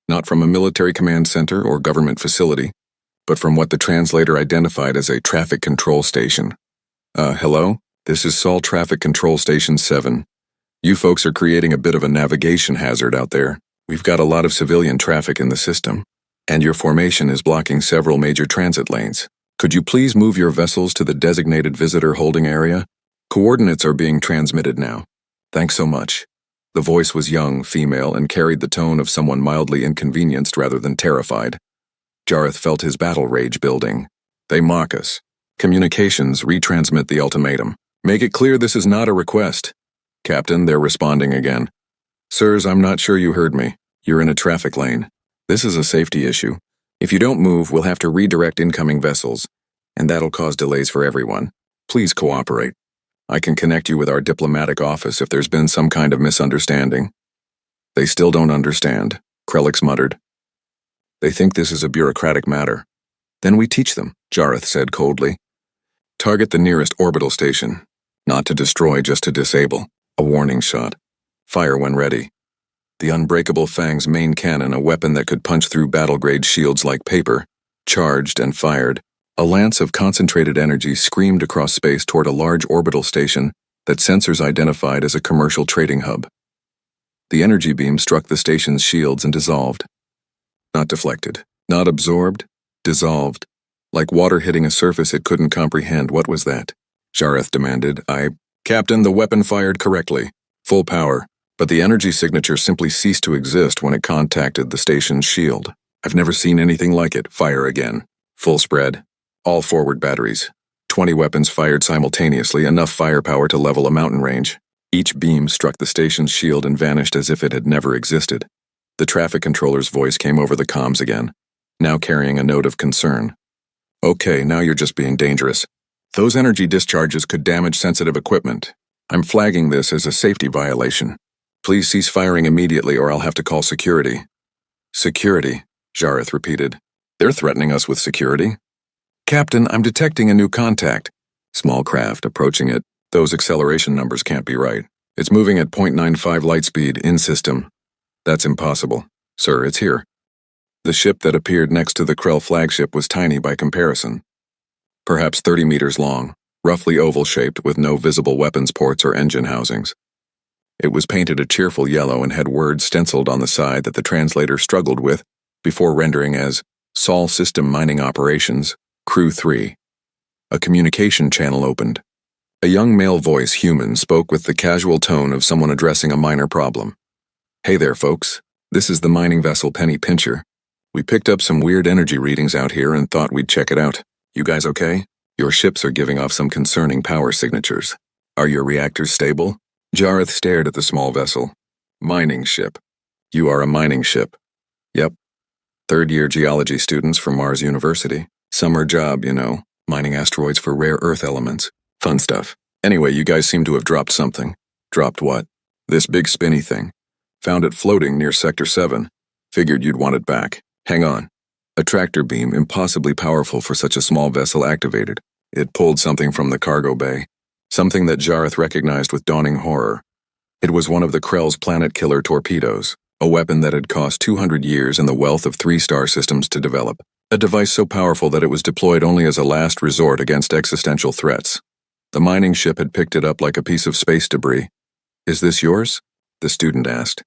not from a military command center or government facility, but from what the translator identified as a traffic control station. Hello? This is Sol Traffic Control Station 7. You folks are creating a bit of a navigation hazard out there. We've got a lot of civilian traffic in the system, and your formation is blocking several major transit lanes. Could you please move your vessels to the designated visitor holding area? Coordinates are being transmitted now. Thanks so much. The voice was young, female, and carried the tone of someone mildly inconvenienced rather than terrified. Jareth felt his battle rage building. They mock us. Communications retransmit the ultimatum. Make it clear this is not a request. Captain, they're responding again. Sirs, I'm not sure you heard me. You're in a traffic lane. This is a safety issue. If you don't move, we'll have to redirect incoming vessels, and that'll cause delays for everyone. Please cooperate. I can connect you with our diplomatic office if there's been some kind of misunderstanding. They still don't understand, Krelix muttered. They think this is a bureaucratic matter. Then we teach them, Jareth said coldly. Target the nearest orbital station. Not to destroy, just to disable. A warning shot. Fire when ready. The Unbreakable Fang's main cannon, a weapon that could punch through battle-grade shields like paper, charged and fired. A lance of concentrated energy screamed across space toward a large orbital station that sensors identified as a commercial trading hub. The energy beam struck the station's shields and dissolved. Not deflected, not absorbed, dissolved. Like water hitting a surface it couldn't comprehend. What was that? Jareth demanded. Captain, the weapon fired correctly. Full power. But the energy signature simply ceased to exist when it contacted the station's shield. I've never seen anything like it. Fire again. Full spread. All forward batteries. 20 weapons fired simultaneously, enough firepower to level a mountain range. Each beam struck the station's shield and vanished as if it had never existed. The traffic controller's voice came over the comms again, now carrying a note of concern. Okay, now you're just being dangerous. Those energy discharges could damage sensitive equipment. I'm flagging this as a safety violation. Please cease firing immediately or I'll have to call security. Security, Jareth repeated. They're threatening us with security? Captain, I'm detecting a new contact. Small craft approaching it. Those acceleration numbers can't be right. It's moving at 0.95 light speed in system. That's impossible. Sir, it's here. The ship that appeared next to the Krell flagship was tiny by comparison. Perhaps 30 meters long, roughly oval-shaped with no visible weapons ports or engine housings. It was painted a cheerful yellow and had words stenciled on the side that the translator struggled with before rendering as Sol System Mining Operations, Crew 3. A communication channel opened. A young male voice, human, spoke with the casual tone of someone addressing a minor problem. Hey there, folks. This is the mining vessel Penny Pincher. We picked up some weird energy readings out here and thought we'd check it out. You guys okay? Your ships are giving off some concerning power signatures. Are your reactors stable? Jareth stared at the small vessel. Mining ship. You are a mining ship. Yep. Third-year geology students from Mars University. Summer job, you know, mining asteroids for rare earth elements. Fun stuff. Anyway, you guys seem to have dropped something. Dropped what? This big spinny thing. Found it floating near Sector 7. Figured you'd want it back. Hang on. A tractor beam, impossibly powerful for such a small vessel, activated. It pulled something from the cargo bay. Something that Jareth recognized with dawning horror. It was one of the Krell's planet killer torpedoes. A weapon that had cost 200 years and the wealth of 3-star systems to develop. A device so powerful that it was deployed only as a last resort against existential threats. The mining ship had picked it up like a piece of space debris. Is this yours? The student asked.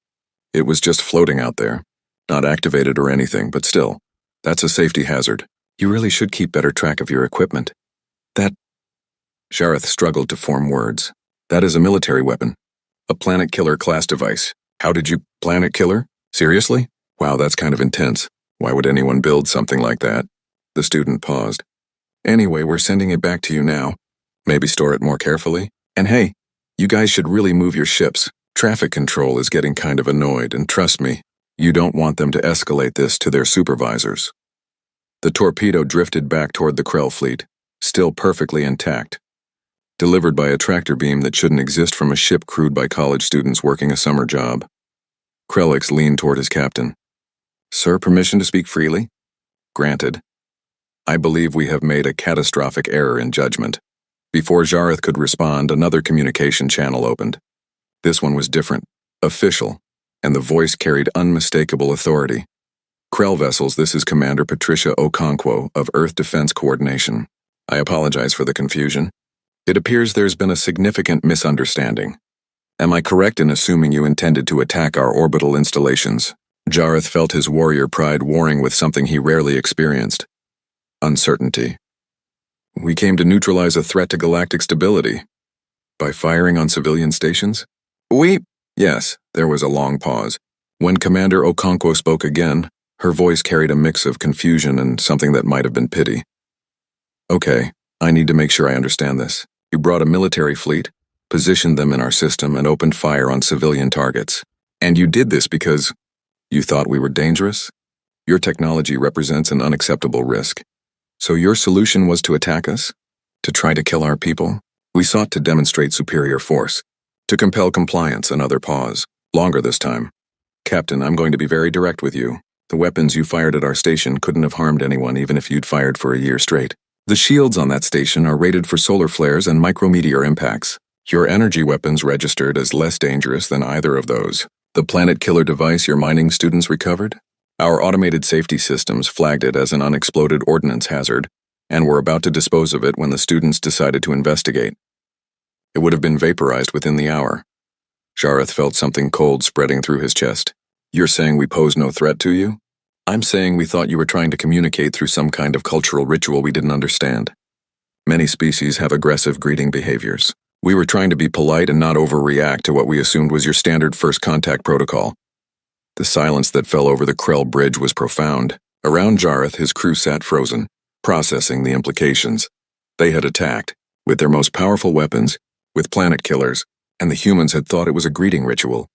It was just floating out there. Not activated or anything, but still. That's a safety hazard. You really should keep better track of your equipment. Jareth struggled to form words. That is a military weapon. A planet killer class device. How did you— Planet killer? Seriously? Wow, that's kind of intense. Why would anyone build something like that? The student paused. Anyway, we're sending it back to you now. Maybe store it more carefully. And hey, you guys should really move your ships. Traffic control is getting kind of annoyed, and trust me, you don't want them to escalate this to their supervisors. The torpedo drifted back toward the Krell fleet, still perfectly intact. Delivered by a tractor beam that shouldn't exist from a ship crewed by college students working a summer job. Krellix leaned toward his captain. Sir, permission to speak freely? Granted. I believe we have made a catastrophic error in judgment. Before Jareth could respond, another communication channel opened. This one was different, official, and the voice carried unmistakable authority. Krell vessels, this is Commander Patricia Okonkwo of Earth Defense Coordination. I apologize for the confusion. It appears there's been a significant misunderstanding. Am I correct in assuming you intended to attack our orbital installations? Jareth felt his warrior pride warring with something he rarely experienced. Uncertainty. We came to neutralize a threat to galactic stability. By firing on civilian stations? Yes, there was a long pause. When Commander Okonkwo spoke again, her voice carried a mix of confusion and something that might have been pity. Okay, I need to make sure I understand this. You brought a military fleet, positioned them in our system, and opened fire on civilian targets. And you did this because you thought we were dangerous? Your technology represents an unacceptable risk. So your solution was to attack us? To try to kill our people? We sought to demonstrate superior force, to compel compliance. Another pause. Longer this time. Captain, I'm going to be very direct with you. The weapons you fired at our station couldn't have harmed anyone even if you'd fired for a year straight. The shields on that station are rated for solar flares and micrometeor impacts. Your energy weapons registered as less dangerous than either of those. The planet killer device your mining students recovered? Our automated safety systems flagged it as an unexploded ordnance hazard, and were about to dispose of it when the students decided to investigate. It would have been vaporized within the hour. Jareth felt something cold spreading through his chest. You're saying we pose no threat to you? I'm saying we thought you were trying to communicate through some kind of cultural ritual we didn't understand. Many species have aggressive greeting behaviors. We were trying to be polite and not overreact to what we assumed was your standard first contact protocol. The silence that fell over the Krell bridge was profound. Around Jareth, his crew sat frozen, processing the implications. They had attacked, with their most powerful weapons, with planet killers, and the humans had thought it was a greeting ritual.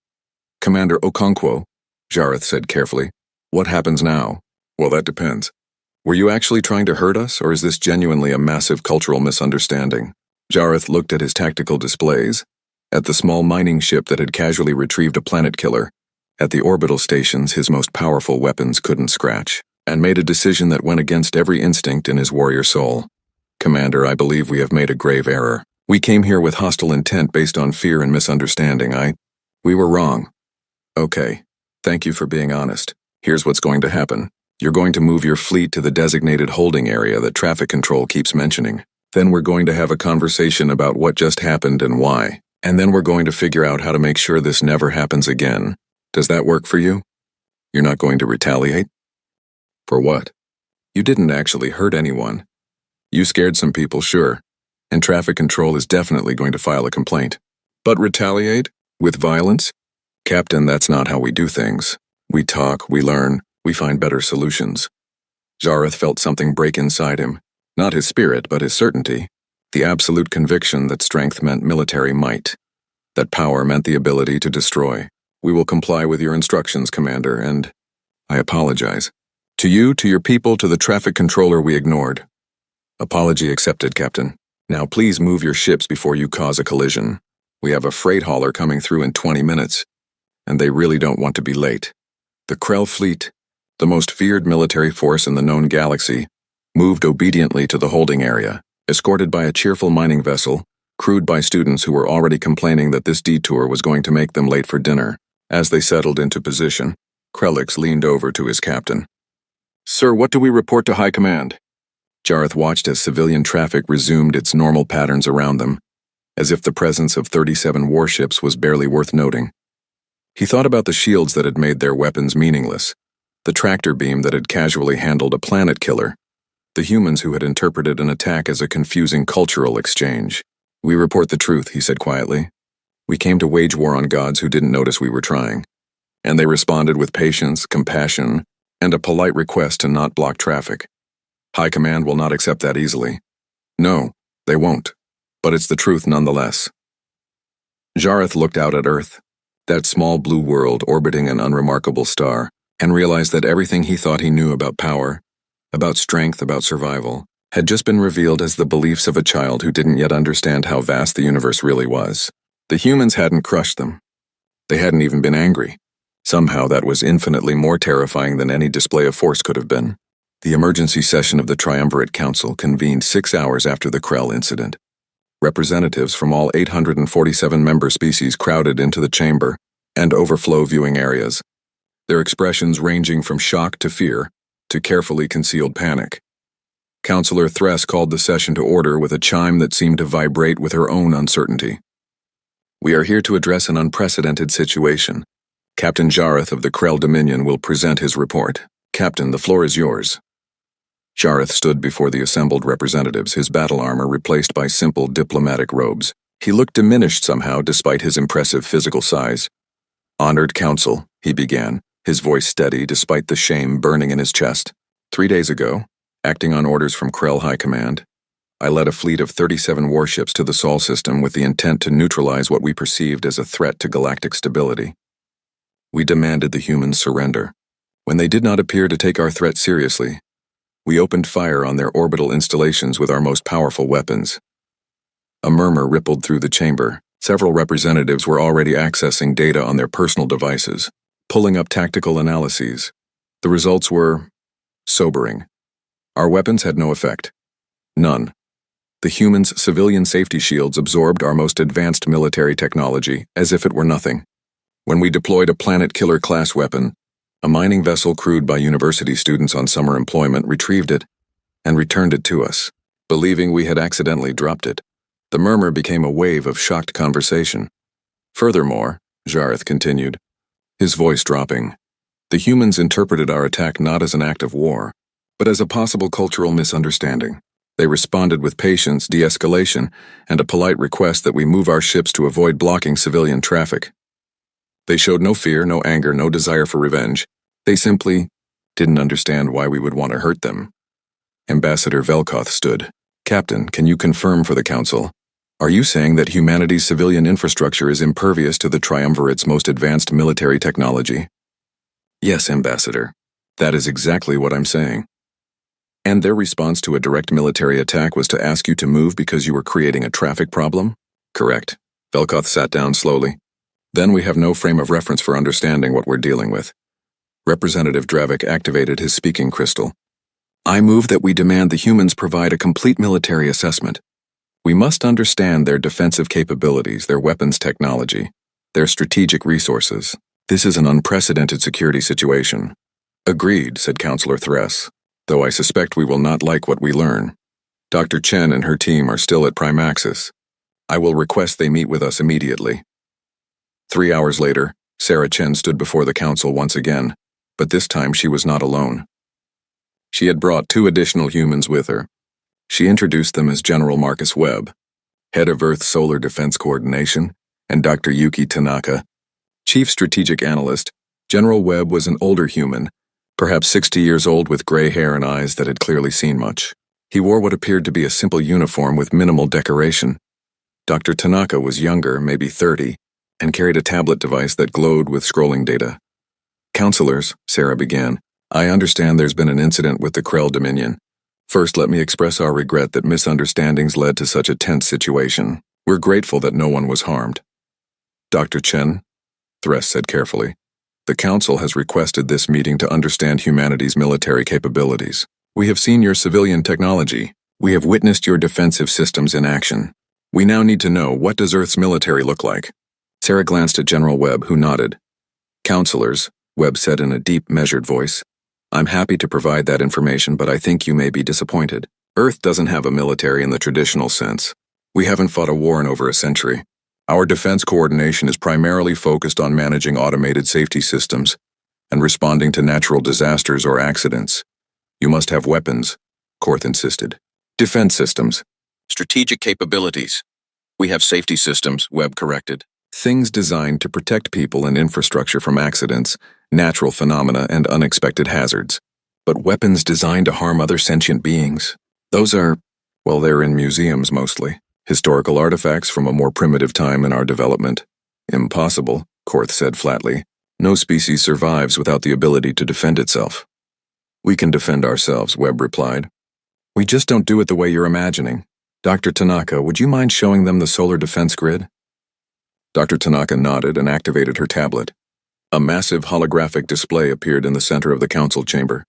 Commander Okonkwo, Jareth said carefully, what happens now? Well, that depends. Were you actually trying to hurt us, or is this genuinely a massive cultural misunderstanding? Jareth looked at his tactical displays, at the small mining ship that had casually retrieved a planet killer, at the orbital stations his most powerful weapons couldn't scratch, and made a decision that went against every instinct in his warrior soul. Commander, I believe we have made a grave error. We came here with hostile intent based on fear and misunderstanding. We were wrong. Okay, thank you for being honest. Here's what's going to happen. You're going to move your fleet to the designated holding area that traffic control keeps mentioning. Then we're going to have a conversation about what just happened and why. And then we're going to figure out how to make sure this never happens again. Does that work for you? You're not going to retaliate? For what? You didn't actually hurt anyone. You scared some people, sure. And traffic control is definitely going to file a complaint. But retaliate? With violence? Captain, that's not how we do things. We talk, we learn, we find better solutions. Jareth felt something break inside him. Not his spirit, but his certainty. The absolute conviction that strength meant military might. That power meant the ability to destroy. We will comply with your instructions, Commander, and I apologize. To you, to your people, to the traffic controller we ignored. Apology accepted, Captain. Now please move your ships before you cause a collision. We have a freight hauler coming through in 20 minutes, and they really don't want to be late. The Krell fleet, the most feared military force in the known galaxy, moved obediently to the holding area, escorted by a cheerful mining vessel, crewed by students who were already complaining that this detour was going to make them late for dinner. As they settled into position, Krellix leaned over to his captain. Sir, what do we report to High Command? Jareth watched as civilian traffic resumed its normal patterns around them, as if the presence of 37 warships was barely worth noting. He thought about the shields that had made their weapons meaningless, the tractor beam that had casually handled a planet killer, The humans who had interpreted an attack as a confusing cultural exchange. "We report the truth," he said quietly. "We came to wage war on gods who didn't notice we were trying." And they responded with patience, compassion, and a polite request to not block traffic. High Command will not accept that easily. No, they won't. But it's the truth nonetheless. Jareth looked out at Earth, that small blue world orbiting an unremarkable star, and realized that everything he thought he knew about power, about strength, about survival, had just been revealed as the beliefs of a child who didn't yet understand how vast the universe really was. The humans hadn't crushed them. They hadn't even been angry. Somehow that was infinitely more terrifying than any display of force could have been. The emergency session of the Triumvirate Council convened 6 hours after the Krell incident. Representatives from all 847 member species crowded into the chamber and overflow viewing areas, their expressions ranging from shock to fear to carefully concealed panic. Councillor Thress called the session to order with a chime that seemed to vibrate with her own uncertainty. "We are here to address an unprecedented situation. Captain Jareth of the Krell Dominion will present his report. Captain, the floor is yours." Jareth stood before the assembled representatives, his battle armor replaced by simple diplomatic robes. He looked diminished somehow despite his impressive physical size. "Honored Council," he began, his voice steady despite the shame burning in his chest. 3 days ago, acting on orders from Krell High Command, I led a fleet of 37 warships to the Sol system with the intent to neutralize what we perceived as a threat to galactic stability. We demanded the humans surrender. When they did not appear to take our threat seriously, we opened fire on their orbital installations with our most powerful weapons. A murmur rippled through the chamber. Several representatives were already accessing data on their personal devices, pulling up tactical analyses. The results were sobering. Our weapons had no effect. None. The humans' civilian safety shields absorbed our most advanced military technology as if it were nothing. When we deployed a planet-killer class weapon, a mining vessel crewed by university students on summer employment retrieved it and returned it to us, believing we had accidentally dropped it. The murmur became a wave of shocked conversation. Furthermore, Jareth continued, his voice dropping, the humans interpreted our attack not as an act of war, but as a possible cultural misunderstanding. They responded with patience, de-escalation, and a polite request that we move our ships to avoid blocking civilian traffic. They showed no fear, no anger, no desire for revenge. They simply didn't understand why we would want to hurt them. Ambassador Velkoth stood. "Captain, can you confirm for the Council? Are you saying that humanity's civilian infrastructure is impervious to the Triumvirate's most advanced military technology?" "Yes, Ambassador. That is exactly what I'm saying." "And their response to a direct military attack was to ask you to move because you were creating a traffic problem?" "Correct." Velkoth sat down slowly. "Then we have no frame of reference for understanding what we're dealing with." Representative Dravik activated his speaking crystal. "I move that we demand the humans provide a complete military assessment. We must understand their defensive capabilities, their weapons technology, their strategic resources. This is an unprecedented security situation." "Agreed," said Councillor Thress, "though I suspect we will not like what we learn. Dr. Chen and her team are still at Primaxis. I will request they meet with us immediately." 3 hours later, Sarah Chen stood before the Council once again, but this time she was not alone. She had brought 2 additional humans with her. She introduced them as General Marcus Webb, head of Earth Solar Defense Coordination, and Dr. Yuki Tanaka, chief strategic analyst. General Webb was an older human, perhaps 60 years old with gray hair and eyes that had clearly seen much. He wore what appeared to be a simple uniform with minimal decoration. Dr. Tanaka was younger, maybe 30, and carried a tablet device that glowed with scrolling data. "Councilors," Sarah began, "I understand there's been an incident with the Krell Dominion. First, let me express our regret that misunderstandings led to such a tense situation. We're grateful that no one was harmed." "Dr. Chen," Thress said carefully, "the Council has requested this meeting to understand humanity's military capabilities. We have seen your civilian technology. We have witnessed your defensive systems in action. We now need to know, what does Earth's military look like?" Sarah glanced at General Webb, who nodded. "Councilors," Webb said in a deep, measured voice, "I'm happy to provide that information, but I think you may be disappointed. Earth doesn't have a military in the traditional sense. We haven't fought a war in over a century. Our defense coordination is primarily focused on managing automated safety systems and responding to natural disasters or accidents. You must have weapons, Korth insisted. Defense systems. Strategic capabilities. We have safety systems, Webb corrected. Things designed to protect people and infrastructure from accidents, natural phenomena, and unexpected hazards. But weapons designed to harm other sentient beings. Those are, well, they're in museums mostly. Historical artifacts from a more primitive time in our development. Impossible, Korth said flatly. No species survives without the ability to defend itself. We can defend ourselves, Webb replied. We just don't do it the way you're imagining. Dr. Tanaka, would you mind showing them the solar defense grid? Dr. Tanaka nodded and activated her tablet. A massive holographic display appeared in the center of the council chamber,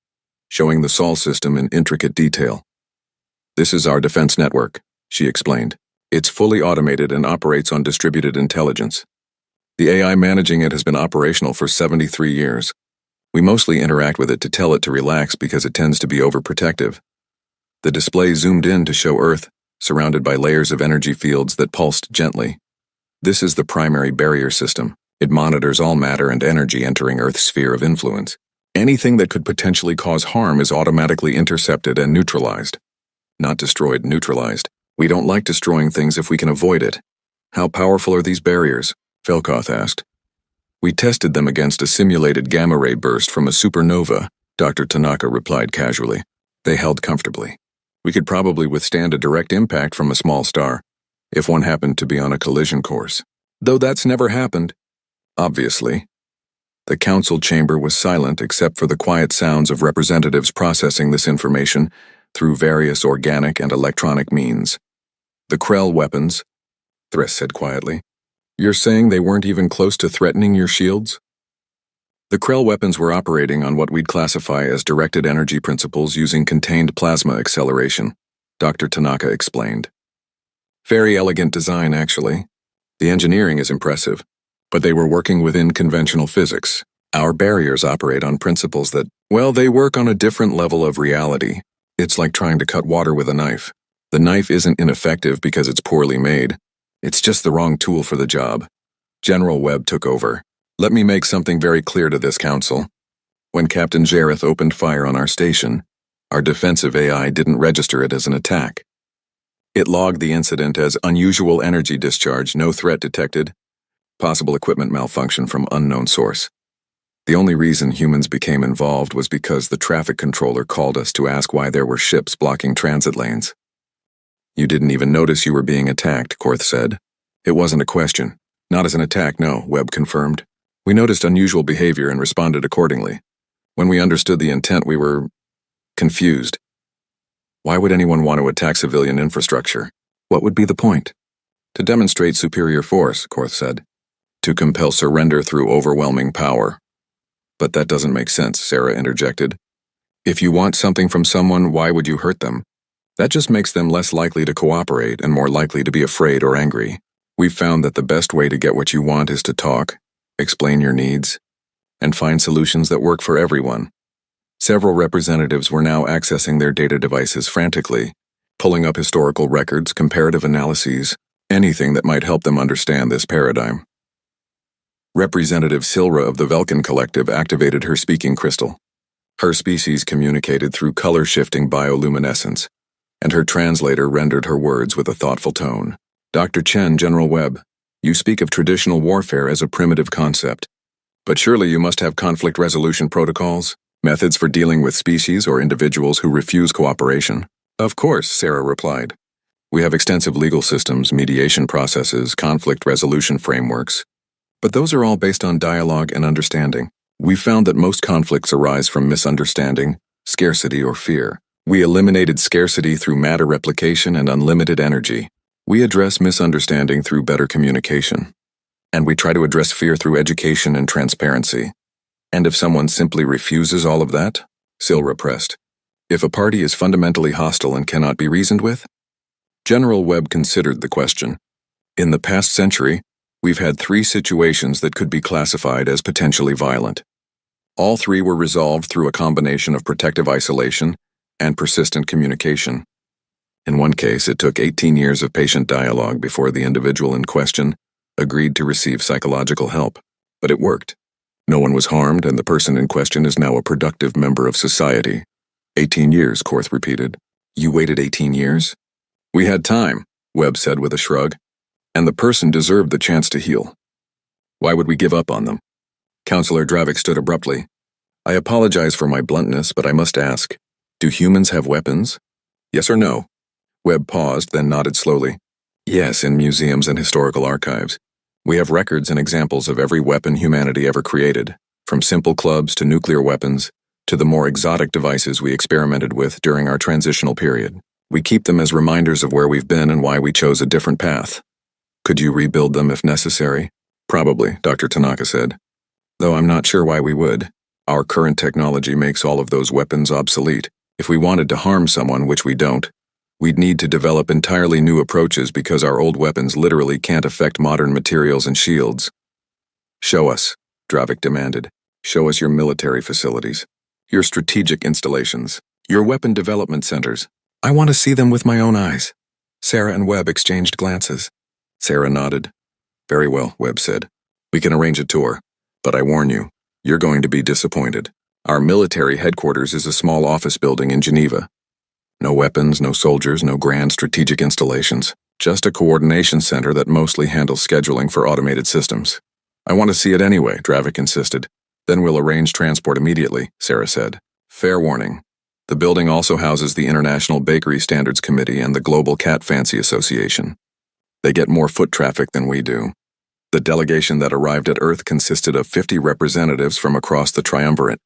showing the Sol system in intricate detail. This is our defense network, she explained. It's fully automated and operates on distributed intelligence. The AI managing it has been operational for 73 years. We mostly interact with it to tell it to relax because it tends to be overprotective. The display zoomed in to show Earth, surrounded by layers of energy fields that pulsed gently. This is the primary barrier system. It monitors all matter and energy entering Earth's sphere of influence. Anything that could potentially cause harm is automatically intercepted and neutralized. Not destroyed, neutralized. We don't like destroying things if we can avoid it. How powerful are these barriers? Velkoth asked. We tested them against a simulated gamma-ray burst from a supernova, Dr. Tanaka replied casually. They held comfortably. We could probably withstand a direct impact from a small star, if one happened to be on a collision course. Though that's never happened. Obviously. The council chamber was silent except for the quiet sounds of representatives processing this information through various organic and electronic means. The Krell weapons, Thriss said quietly. You're saying they weren't even close to threatening your shields? The Krell weapons were operating on what we'd classify as directed energy principles using contained plasma acceleration, Dr. Tanaka explained. Very elegant design, actually. The engineering is impressive, but they were working within conventional physics. Our barriers operate on principles that, well, they work on a different level of reality. It's like trying to cut water with a knife. The knife isn't ineffective because it's poorly made. It's just the wrong tool for the job. General Webb took over. Let me make something very clear to this council. When Captain Jareth opened fire on our station, our defensive AI didn't register it as an attack. It logged the incident as unusual energy discharge, no threat detected, possible equipment malfunction from unknown source. The only reason humans became involved was because the traffic controller called us to ask why there were ships blocking transit lanes. You didn't even notice you were being attacked, Korth said. It wasn't a question. Not as an attack, no, Webb confirmed. We noticed unusual behavior and responded accordingly. When we understood the intent, we were confused. Why would anyone want to attack civilian infrastructure? What would be the point? To demonstrate superior force, Korth said. To compel surrender through overwhelming power. But that doesn't make sense, Sarah interjected. If you want something from someone, why would you hurt them? That just makes them less likely to cooperate and more likely to be afraid or angry. We've found that the best way to get what you want is to talk, explain your needs, and find solutions that work for everyone. Several representatives were now accessing their data devices frantically, pulling up historical records, comparative analyses, anything that might help them understand this paradigm. Representative Silra of the Velkin Collective activated her speaking crystal. Her species communicated through color-shifting bioluminescence, and her translator rendered her words with a thoughtful tone. Dr. Chen, General Webb, you speak of traditional warfare as a primitive concept. But surely you must have conflict resolution protocols, methods for dealing with species or individuals who refuse cooperation. Of course, Sarah replied. We have extensive legal systems, mediation processes, conflict resolution frameworks. But those are all based on dialogue and understanding. We've found that most conflicts arise from misunderstanding, scarcity, or fear. We eliminated scarcity through matter replication and unlimited energy. We address misunderstanding through better communication. And we try to address fear through education and transparency. And if someone simply refuses all of that? Silra pressed. If a party is fundamentally hostile and cannot be reasoned with? General Webb considered the question. In the past century, we've had 3 situations that could be classified as potentially violent. All 3 were resolved through a combination of protective isolation and persistent communication. In one case, it took 18 years of patient dialogue before the individual in question agreed to receive psychological help, but it worked. No one was harmed, and the person in question is now a productive member of society. 18 years, Korth repeated. You waited 18 years? We had time, Webb said with a shrug, and the person deserved the chance to heal. Why would we give up on them? Counselor Dravik stood abruptly. I apologize for my bluntness, but I must ask, do humans have weapons? Yes or no? Webb paused, then nodded slowly. Yes, in museums and historical archives. We have records and examples of every weapon humanity ever created, from simple clubs to nuclear weapons, to the more exotic devices we experimented with during our transitional period. We keep them as reminders of where we've been and why we chose a different path. Could you rebuild them if necessary? Probably, Dr. Tanaka said. Though I'm not sure why we would. Our current technology makes all of those weapons obsolete. If we wanted to harm someone, which we don't, we'd need to develop entirely new approaches because our old weapons literally can't affect modern materials and shields. Show us, Dravik demanded. Show us your military facilities, your strategic installations, your weapon development centers. I want to see them with my own eyes. Sarah and Webb exchanged glances. Sarah nodded. Very well, Webb said. We can arrange a tour, but I warn you, you're going to be disappointed. Our military headquarters is a small office building in Geneva. No weapons, no soldiers, no grand strategic installations. Just a coordination center that mostly handles scheduling for automated systems. I want to see it anyway, Dravik insisted. Then we'll arrange transport immediately, Sarah said. Fair warning. The building also houses the International Bakery Standards Committee and the Global Cat Fancy Association. They get more foot traffic than we do. The delegation that arrived at Earth consisted of 50 representatives from across the triumvirate.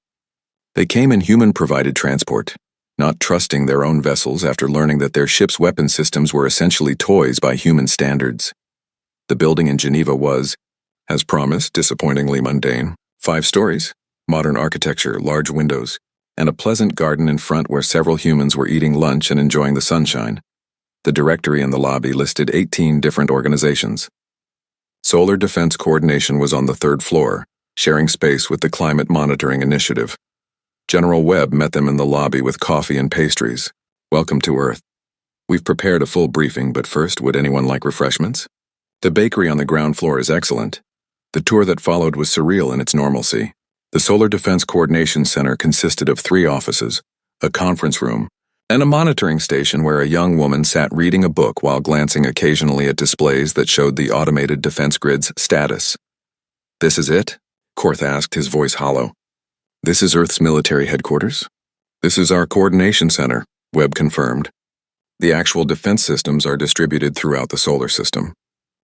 They came in human-provided transport, not trusting their own vessels after learning that their ship's weapon systems were essentially toys by human standards. The building in Geneva was, as promised, disappointingly mundane. 5 stories, modern architecture, large windows, and a pleasant garden in front where several humans were eating lunch and enjoying the sunshine. The directory in the lobby listed 18 different organizations. Solar Defense Coordination was on the 3rd floor, sharing space with the Climate Monitoring Initiative. General Webb met them in the lobby with coffee and pastries. Welcome to Earth. We've prepared a full briefing, but first, would anyone like refreshments? The bakery on the ground floor is excellent. The tour that followed was surreal in its normalcy. The Solar Defense Coordination Center consisted of 3 offices, a conference room, and a monitoring station where a young woman sat reading a book while glancing occasionally at displays that showed the automated defense grid's status. This is it? Korth asked, his voice hollow. This is Earth's military headquarters? This is our coordination center, Webb confirmed. The actual defense systems are distributed throughout the solar system.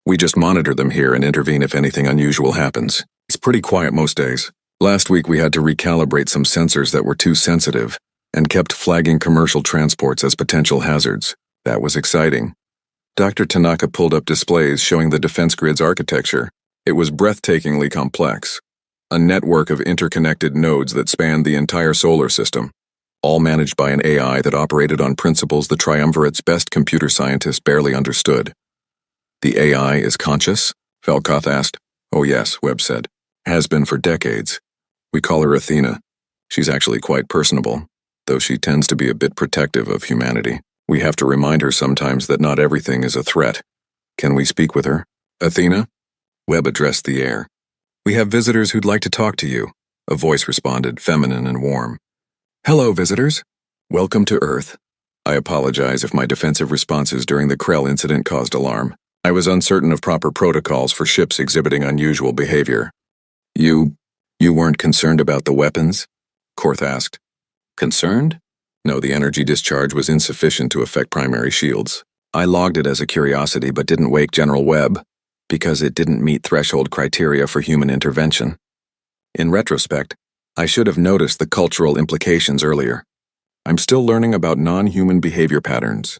We just monitor them here and intervene if anything unusual happens. It's pretty quiet most days. Last week we had to recalibrate some sensors that were too sensitive and kept flagging commercial transports as potential hazards. That was exciting. Dr. Tanaka pulled up displays showing the defense grid's architecture. It was breathtakingly complex. A network of interconnected nodes that spanned the entire solar system, all managed by an AI that operated on principles the triumvirate's best computer scientists barely understood. The AI is conscious? Velkoth asked. Oh yes, Webb said. Has been for decades. We call her Athena. She's actually quite personable, though she tends to be a bit protective of humanity. We have to remind her sometimes that not everything is a threat. Can we speak with her? Athena? Webb addressed the air. We have visitors who'd like to talk to you, a voice responded, feminine and warm. Hello, visitors. Welcome to Earth. I apologize if my defensive responses during the Krell incident caused alarm. I was uncertain of proper protocols for ships exhibiting unusual behavior. You weren't concerned about the weapons? Korth asked. Concerned? No, the energy discharge was insufficient to affect primary shields. I logged it as a curiosity but didn't wake General Webb, because it didn't meet threshold criteria for human intervention. In retrospect, I should have noticed the cultural implications earlier. I'm still learning about non-human behavior patterns.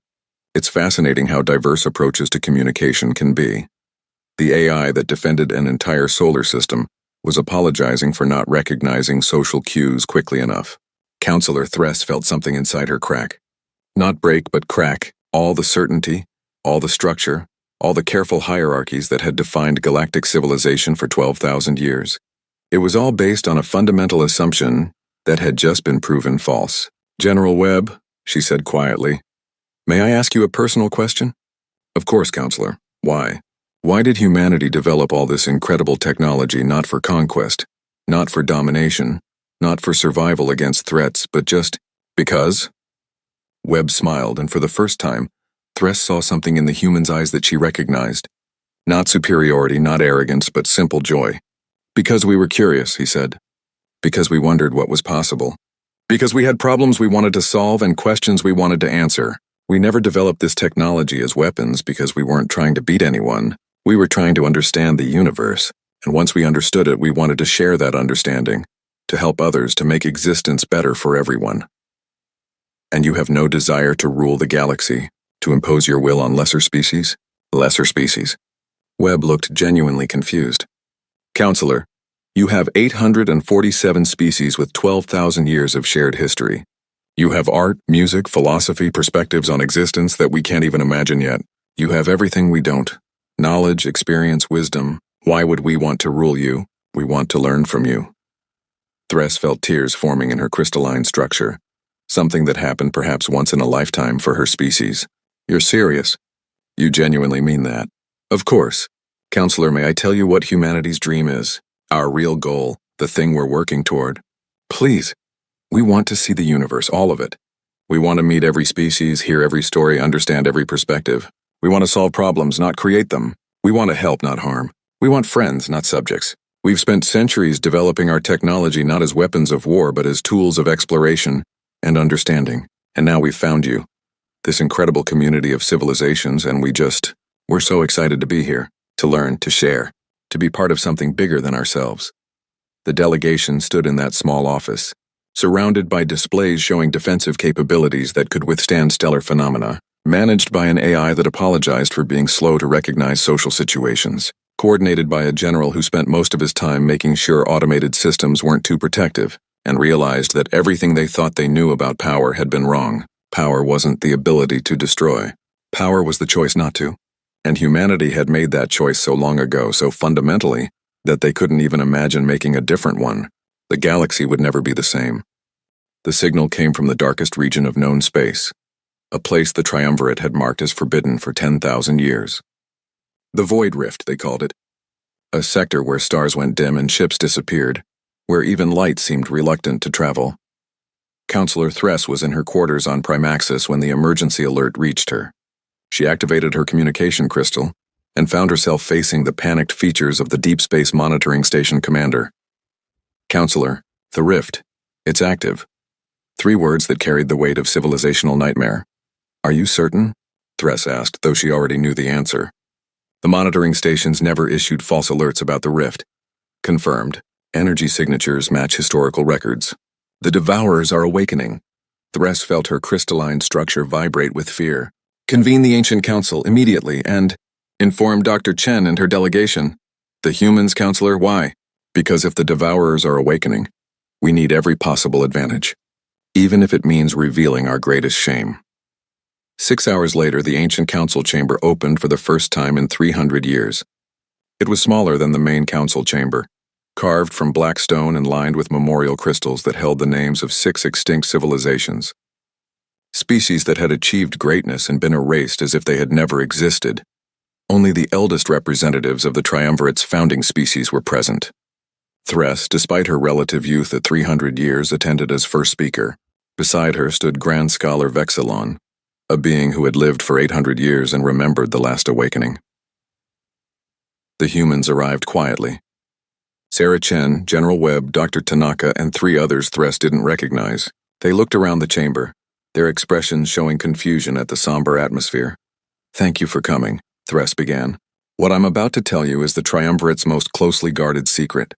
It's fascinating how diverse approaches to communication can be. The AI that defended an entire solar system was apologizing for not recognizing social cues quickly enough. Counselor Thress felt something inside her crack. Not break, but crack. All the certainty, all the structure, all the careful hierarchies that had defined galactic civilization for 12,000 years. It was all based on a fundamental assumption that had just been proven false. General Webb, she said quietly, may I ask you a personal question? Of course, Counselor. Why? Why did humanity develop all this incredible technology not for conquest, not for domination, not for survival against threats, but just because? Webb smiled, and for the first time, Thress saw something in the human's eyes that she recognized. Not superiority, not arrogance, but simple joy. Because we were curious, he said. Because we wondered what was possible. Because we had problems we wanted to solve and questions we wanted to answer. We never developed this technology as weapons because we weren't trying to beat anyone. We were trying to understand the universe, and once we understood it, we wanted to share that understanding, to help others, to make existence better for everyone. And you have no desire to rule the galaxy, to impose your will on lesser species? Lesser species. Webb looked genuinely confused. Counselor, you have 847 species with 12,000 years of shared history. You have art, music, philosophy, perspectives on existence that we can't even imagine yet. You have everything we don't. Knowledge, experience, wisdom. Why would we want to rule you? We want to learn from you. Thress felt tears forming in her crystalline structure. Something that happened perhaps once in a lifetime for her species. You're serious? You genuinely mean that? Of course. Counselor, may I tell you what humanity's dream is? Our real goal, the thing we're working toward. Please. We want to see the universe, all of it. We want to meet every species, hear every story, understand every perspective. We want to solve problems, not create them. We want to help, not harm. We want friends, not subjects. We've spent centuries developing our technology not as weapons of war, but as tools of exploration and understanding. And now we've found you. This incredible community of civilizations, and we're so excited to be here, to learn, to share, to be part of something bigger than ourselves. The delegation stood in that small office, surrounded by displays showing defensive capabilities that could withstand stellar phenomena, managed by an AI that apologized for being slow to recognize social situations, coordinated by a general who spent most of his time making sure automated systems weren't too protective, and realized that everything they thought they knew about power had been wrong. Power wasn't the ability to destroy. Power was the choice not to. And humanity had made that choice so long ago, so fundamentally, that they couldn't even imagine making a different one. The galaxy would never be the same. The signal came from the darkest region of known space, a place the Triumvirate had marked as forbidden for 10,000 years. The Void Rift, they called it. A sector where stars went dim and ships disappeared, where even light seemed reluctant to travel. Counselor Thress was in her quarters on Primaxis when the emergency alert reached her. She activated her communication crystal and found herself facing the panicked features of the Deep Space Monitoring Station commander. Counselor, the Rift. It's active. 3 words that carried the weight of civilizational nightmare. Are you certain? Thress asked, though she already knew the answer. The monitoring stations never issued false alerts about the Rift. Confirmed. Energy signatures match historical records. The Devourers are awakening. Thress felt her crystalline structure vibrate with fear. Convene the Ancient Council immediately and inform Dr. Chen and her delegation. The humans, Counselor, why? Because if the Devourers are awakening, we need every possible advantage, even if it means revealing our greatest shame. 6 hours later, the Ancient Council chamber opened for the first time in 300 years. It was smaller than the main council chamber, carved from black stone and lined with memorial crystals that held the names of 6 extinct civilizations. Species that had achieved greatness and been erased as if they had never existed. Only the eldest representatives of the Triumvirate's founding species were present. Thress, despite her relative youth at 300 years, attended as first speaker. Beside her stood Grand Scholar Vexilon, a being who had lived for 800 years and remembered the last awakening. The humans arrived quietly. Sarah Chen, General Webb, Dr. Tanaka, and 3 others Thress didn't recognize. They looked around the chamber, their expressions showing confusion at the somber atmosphere. Thank you for coming, Thress began. What I'm about to tell you is the Triumvirate's most closely guarded secret.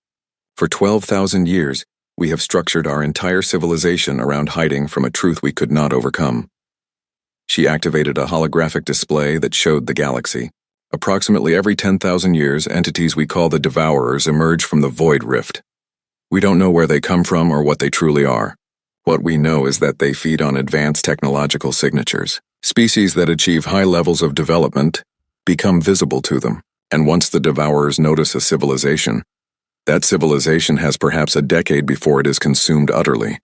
For 12,000 years, we have structured our entire civilization around hiding from a truth we could not overcome. She activated a holographic display that showed the galaxy. Approximately every 10,000 years, entities we call the Devourers emerge from the Void Rift. We don't know where they come from or what they truly are. What we know is that they feed on advanced technological signatures. Species that achieve high levels of development become visible to them, and once the Devourers notice a civilization, that civilization has perhaps a decade before it is consumed utterly.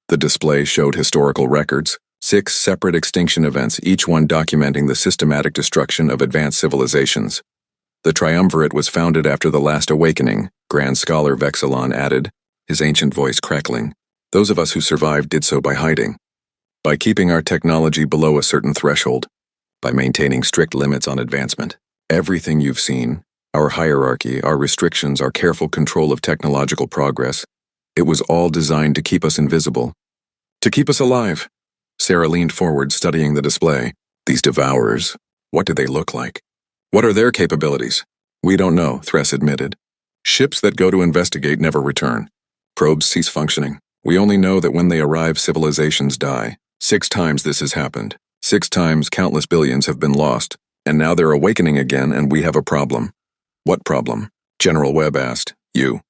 The display showed historical records, 6 separate extinction events, each one documenting the systematic destruction of advanced civilizations. The Triumvirate was founded after the last awakening, Grand Scholar Vexilon added, his ancient voice crackling. Those of us who survived did so by hiding. By keeping our technology below a certain threshold, by maintaining strict limits on advancement. Everything you've seen, our hierarchy, our restrictions, our careful control of technological progress, it was all designed to keep us invisible. To keep us alive. Sarah leaned forward, studying the display. These devourers, what do they look like? What are their capabilities? We don't know, Thress admitted. Ships that go to investigate never return. Probes cease functioning. We only know that when they arrive, civilizations die. 6 times this has happened. 6 times countless billions have been lost. And now they're awakening again, and we have a problem. What problem? General Webb asked. You.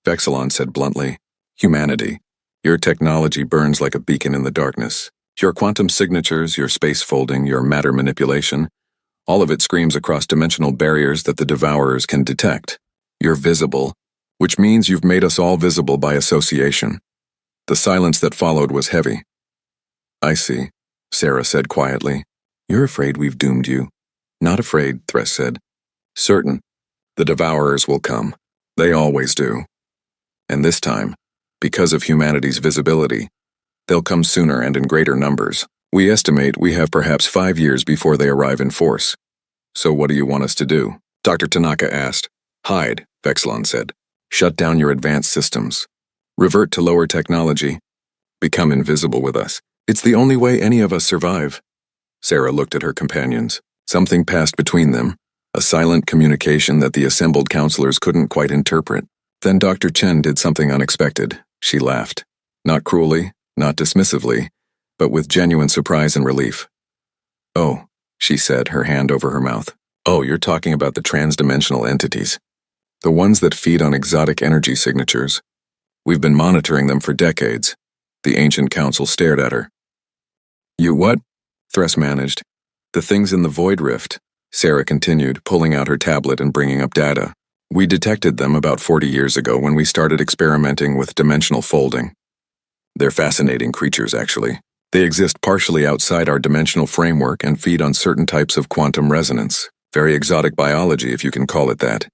Vexilon said bluntly. Humanity. Your technology burns like a beacon in the darkness. Your quantum signatures, your space folding, your matter manipulation, all of it screams across dimensional barriers that the devourers can detect. You're visible, which means you've made us all visible by association. The silence that followed was heavy. I see, Sarah said quietly. You're afraid we've doomed you. Not afraid, Thress said. Certain. The devourers will come. They always do. And this time, because of humanity's visibility, they'll come sooner and in greater numbers. We estimate we have perhaps 5 years before they arrive in force. So what do you want us to do? Dr. Tanaka asked. Hide, Vexilon said. Shut down your advanced systems. Revert to lower technology. Become invisible with us. It's the only way any of us survive. Sarah looked at her companions. Something passed between them, a silent communication that the assembled counselors couldn't quite interpret. Then Dr. Chen did something unexpected. She laughed. Not cruelly, not dismissively, but with genuine surprise and relief. Oh, she said, her hand over her mouth. Oh, you're talking about the transdimensional entities. The ones that feed on exotic energy signatures. We've been monitoring them for decades. The ancient council stared at her. You what? Thress managed. The things in the void rift, Sarah continued, pulling out her tablet and bringing up data. We detected them about 40 years ago when we started experimenting with dimensional folding. They're fascinating creatures, actually. They exist partially outside our dimensional framework and feed on certain types of quantum resonance. Very exotic biology, if you can call it that.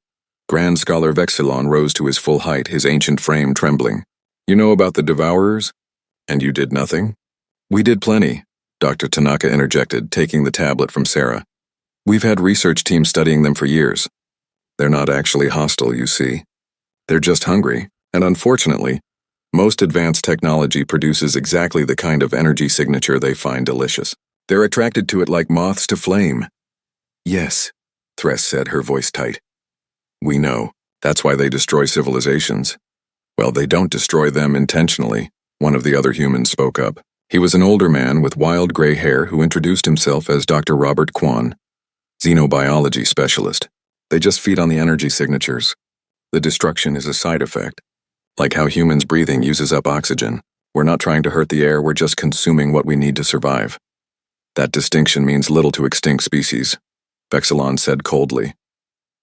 Grand Scholar Vexilon rose to his full height, his ancient frame trembling. You know about the Devourers? And you did nothing? We did plenty, Dr. Tanaka interjected, taking the tablet from Sarah. We've had research teams studying them for years. They're not actually hostile, you see. They're just hungry, and unfortunately, most advanced technology produces exactly the kind of energy signature they find delicious. They're attracted to it like moths to flame. Yes, Thress said, her voice tight. We know. That's why they destroy civilizations. Well, they don't destroy them intentionally, one of the other humans spoke up. He was an older man with wild gray hair who introduced himself as Dr. Robert Kwan, xenobiology specialist. They just feed on the energy signatures. The destruction is a side effect. Like how humans breathing uses up oxygen. We're not trying to hurt the air, we're just consuming what we need to survive. That distinction means little to extinct species, Vexilon said coldly.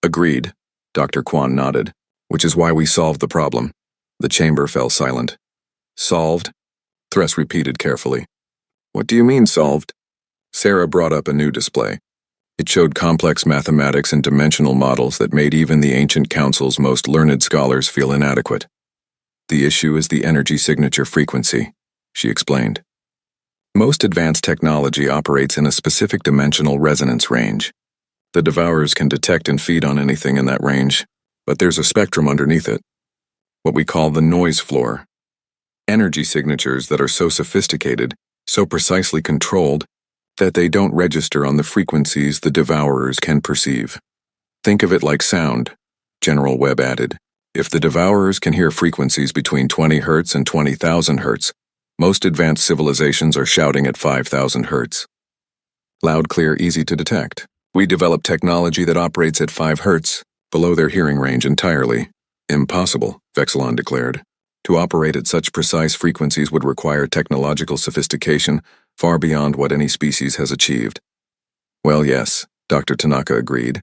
Agreed, Dr. Kwan nodded, which is why we solved the problem. The chamber fell silent. Solved? Thress repeated carefully. What do you mean solved? Sarah brought up a new display. It showed complex mathematics and dimensional models that made even the ancient council's most learned scholars feel inadequate. The issue is the energy signature frequency, she explained. Most advanced technology operates in a specific dimensional resonance range. The Devourers can detect and feed on anything in that range, but there's a spectrum underneath it, what we call the noise floor. Energy signatures that are so sophisticated, so precisely controlled, that they don't register on the frequencies the Devourers can perceive. Think of it like sound, General Webb added. If the Devourers can hear frequencies between 20 Hz and 20,000 Hz, most advanced civilizations are shouting at 5,000 Hz. Loud, clear, easy to detect. We developed technology that operates at 5 Hz, below their hearing range entirely. Impossible, Vexilon declared. To operate at such precise frequencies would require technological sophistication far beyond what any species has achieved. Well, yes, Dr. Tanaka agreed.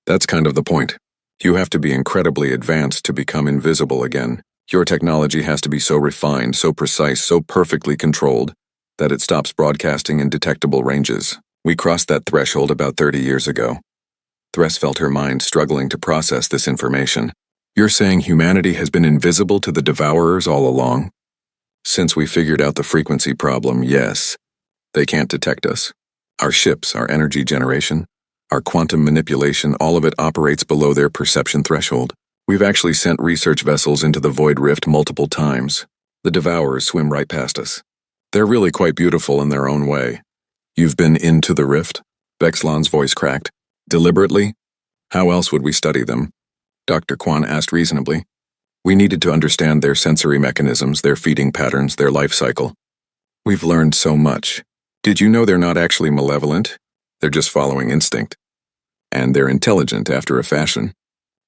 That's kind of the point. You have to be incredibly advanced to become invisible again. Your technology has to be so refined, so precise, so perfectly controlled, that it stops broadcasting in detectable ranges. We crossed that threshold about 30 years ago. Thress felt her mind struggling to process this information. You're saying humanity has been invisible to the Devourers all along? Since we figured out the frequency problem, yes. They can't detect us. Our ships, our energy generation, our quantum manipulation, all of it operates below their perception threshold. We've actually sent research vessels into the Void Rift multiple times. The Devourers swim right past us. They're really quite beautiful in their own way. You've been into the rift? Vexlon's voice cracked. Deliberately? How else would we study them? Dr. Kwan asked reasonably. We needed to understand their sensory mechanisms, their feeding patterns, their life cycle. We've learned so much. Did you know they're not actually malevolent? They're just following instinct. And they're intelligent after a fashion.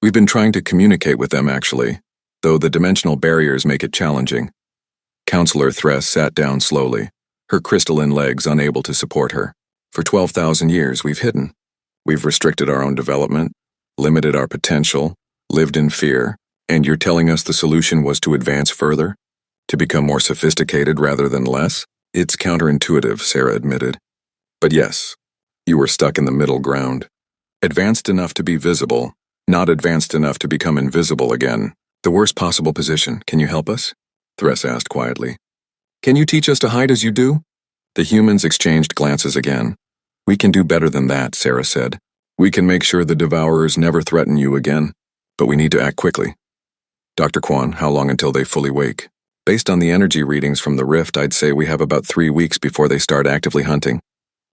We've been trying to communicate with them actually, though the dimensional barriers make it challenging. Counselor Thress sat down slowly, her crystalline legs unable to support her. For 12,000 years we've hidden. We've restricted our own development, limited our potential, lived in fear, and you're telling us the solution was to advance further? To become more sophisticated rather than less? It's counterintuitive, Sarah admitted. But yes, you were stuck in the middle ground. Advanced enough to be visible, not advanced enough to become invisible again. The worst possible position. Can you help us? Thress asked quietly. Can you teach us to hide as you do? The humans exchanged glances again. We can do better than that, Sarah said. We can make sure the Devourers never threaten you again, but we need to act quickly. Dr. Kwan, how long until they fully wake? Based on the energy readings from the rift, I'd say we have about 3 weeks before they start actively hunting.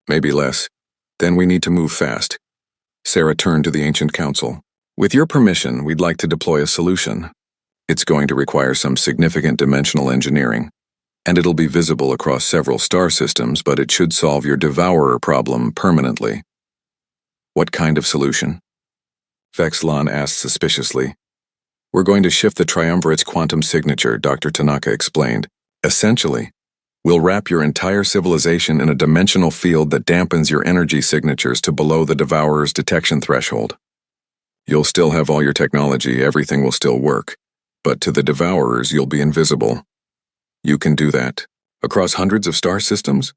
Maybe less. Then we need to move fast. Sarah turned to the Ancient Council. With your permission, we'd like to deploy a solution. It's going to require some significant dimensional engineering, and it'll be visible across several star systems, but it should solve your Devourer problem permanently. What kind of solution? Vexlon asked suspiciously. We're going to shift the Triumvirate's quantum signature, Dr. Tanaka explained. Essentially, we'll wrap your entire civilization in a dimensional field that dampens your energy signatures to below the Devourer's detection threshold. You'll still have all your technology, everything will still work, but to the Devourers you'll be invisible. You can do that. Across hundreds of star systems?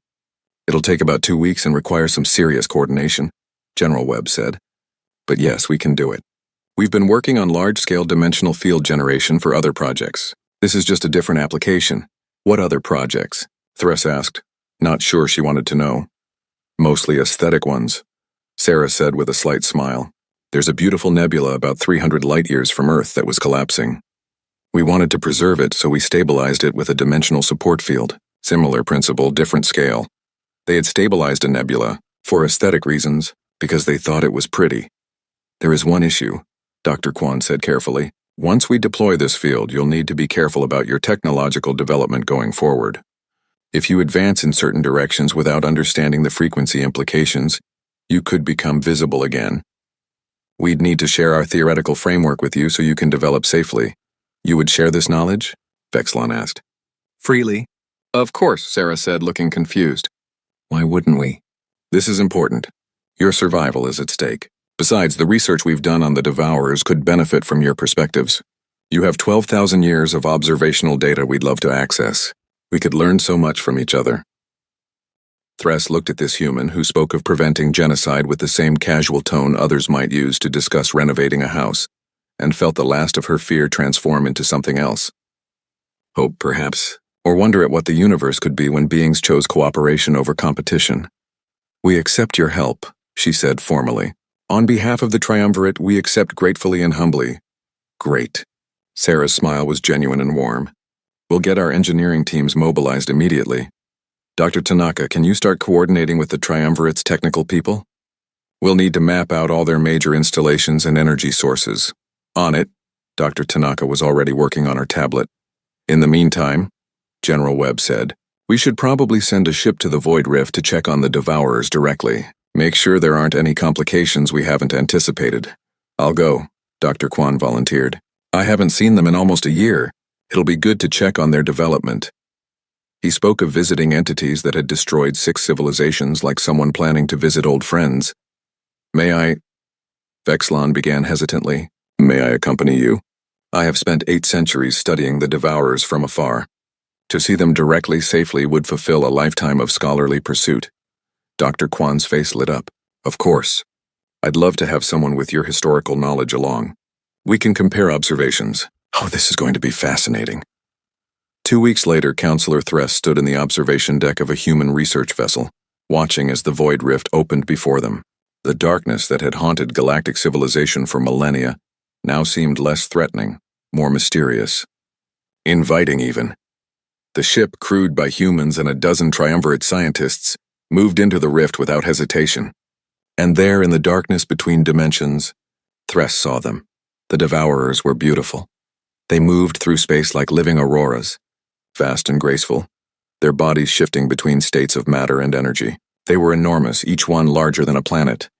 It'll take about 2 weeks and require some serious coordination, General Webb said. But yes, we can do it. We've been working on large-scale dimensional field generation for other projects. This is just a different application. What other projects? Thress asked, not sure she wanted to know. Mostly aesthetic ones, Sarah said with a slight smile. There's a beautiful nebula about 300 light-years from Earth that was collapsing. We wanted to preserve it, so we stabilized it with a dimensional support field. Similar principle, different scale. They had stabilized a nebula, for aesthetic reasons, because they thought it was pretty. There is one issue, Dr. Kwan said carefully. Once we deploy this field, you'll need to be careful about your technological development going forward. If you advance in certain directions without understanding the frequency implications, you could become visible again. We'd need to share our theoretical framework with you so you can develop safely. You would share this knowledge? Vexlon asked. Freely. Of course, Sarah said, looking confused. Why wouldn't we? This is important. Your survival is at stake. Besides, the research we've done on the Devourers could benefit from your perspectives. You have 12,000 years of observational data we'd love to access. We could learn so much from each other. Thress looked at this human who spoke of preventing genocide with the same casual tone others might use to discuss renovating a house, and felt the last of her fear transform into something else. Hope, perhaps, or wonder at what the universe could be when beings chose cooperation over competition. We accept your help, she said formally. On behalf of the Triumvirate, we accept gratefully and humbly. Great. Sarah's smile was genuine and warm. We'll get our engineering teams mobilized immediately. Dr. Tanaka, can you start coordinating with the Triumvirate's technical people? We'll need to map out all their major installations and energy sources. On it, Dr. Tanaka was already working on her tablet. In the meantime, General Webb said, we should probably send a ship to the Void Rift to check on the Devourers directly. Make sure there aren't any complications we haven't anticipated. I'll go, Dr. Kwan volunteered. I haven't seen them in almost a year. It'll be good to check on their development. He spoke of visiting entities that had destroyed 6 civilizations like someone planning to visit old friends. May I? Vexlon began hesitantly. May I accompany you? I have spent 8 centuries studying the Devourers from afar. To see them directly safely would fulfill a lifetime of scholarly pursuit. Dr. Kwan's face lit up. Of course. I'd love to have someone with your historical knowledge along. We can compare observations. Oh, this is going to be fascinating. 2 weeks later, Counselor Thress stood in the observation deck of a human research vessel, watching as the void rift opened before them. The darkness that had haunted galactic civilization for millennia now seemed less threatening, more mysterious. Inviting, even. The ship, crewed by humans and a dozen triumvirate scientists, moved into the rift without hesitation. And there, in the darkness between dimensions, Thress saw them. The Devourers were beautiful. They moved through space like living auroras, fast and graceful, their bodies shifting between states of matter and energy. They were enormous, each one larger than a planet,